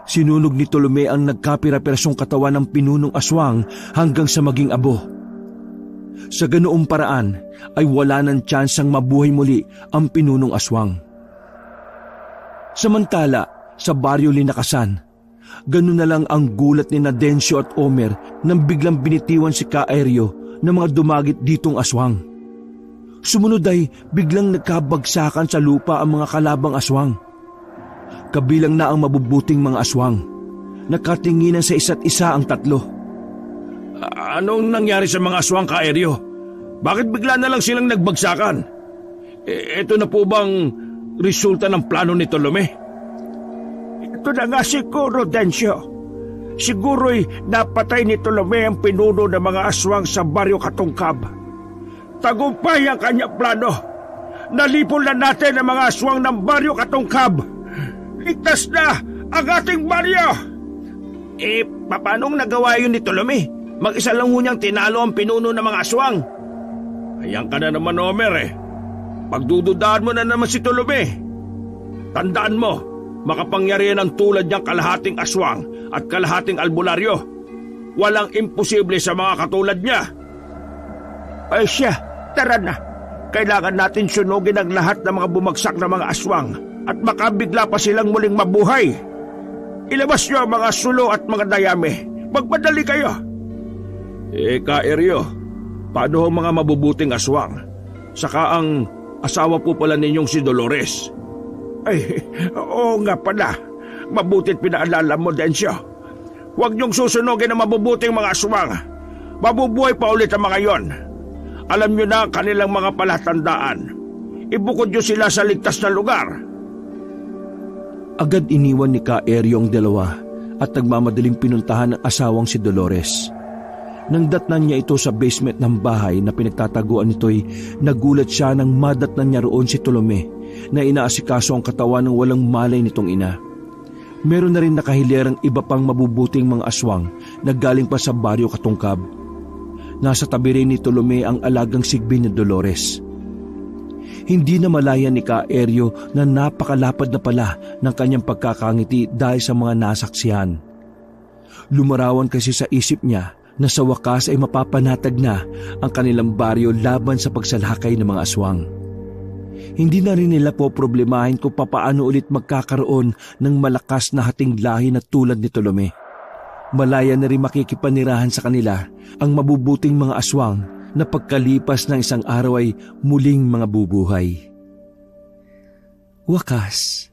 Sinunog ni Tolome ang nagkapira-pirasong katawan ng pinunong aswang hanggang sa maging abo. Sa ganoong paraan ay wala ng tsansang mabuhay muli ang pinunong aswang. Samantala, sa baryo Linakasan, ganun na lang ang gulat ni Nadensyo at Omer nang biglang binitiwan si Kaeryo ng mga dumagit ditong aswang. Sumunod ay biglang nagkabagsakan sa lupa ang mga kalabang aswang. Kabilang na ang mabubuting mga aswang. Nakatinginan sa isa't isa ang tatlo. Anong nangyari sa mga aswang, Kaeryo? Bakit bigla na lang silang nagbagsakan? Ito na po bang resulta ng plano ni Tolome? Ito na nga siguro, Densyo. Siguro'y napatay ni Tolome ang pinuno ng mga aswang sa baryo Katungkab. Tagumpay ang kanyang plano. Nalipol na natin ang mga aswang ng baryo Katungkab. Ligtas na ang ating baryo! Paanong nagawa yun ni Tolome? Mag-isa lang ho niyang tinalo ang pinuno ng mga aswang. Ayan ka na naman, Omer. Pagdududaan mo na naman si Tolome. Tandaan mo, makapangyarihan ang tulad niyang kalahating aswang at kalahating albularyo. Walang imposible sa mga katulad niya. Ay siya, tara na. Kailangan natin sunugin ang lahat ng mga bumagsak na mga aswang at makabigla pa silang muling mabuhay. Ilabas niyo ang mga sulo at mga dayami. Magpadali kayo. Kaeryo, paano ang mga mabubuting aswang? Saka ang asawa po pala ninyong si Dolores. Ay, oo nga pala. Mabuti't pinaalala mo, Densyo. Huwag niyong susunogin ang mabubuting mga aswang. Mabubuhay pa ulit ang mga yon. Alam niyo na ang kanilang mga palatandaan. Ibukod niyo sila sa ligtas na lugar. Agad iniwan ni Ka Eryo ang dalawa at nagmamadaling pinuntahan ang asawang si Dolores. Nang datnan niya ito sa basement ng bahay na pinagtataguan nito'y nagulat siya nang madatnan niya roon si Tolome na inaasikaso ang katawan ng walang malay nitong ina. Meron na rin nakahilerang iba pang mabubuting mga aswang na galing pa sa baryo Katungkab. Nasa tabi rin ni Tolome ang alagang sigbi ni Dolores. Hindi na malaya ni Ka Eryo na napakalapad na pala ng kanyang pagkakangiti dahil sa mga nasaksihan. Lumarawan kasi sa isip niya na sa wakas ay mapapanatag na ang kanilang baryo laban sa pagsalakay ng mga aswang. Hindi na rin nila po problemahin kung papaano ulit magkakaroon ng malakas na hating lahi na tulad ni Tolome. Malaya na rin makikipanirahan sa kanila ang mabubuting mga aswang na pagkalipas ng isang araw ay muling mga bubuhay. Wakas,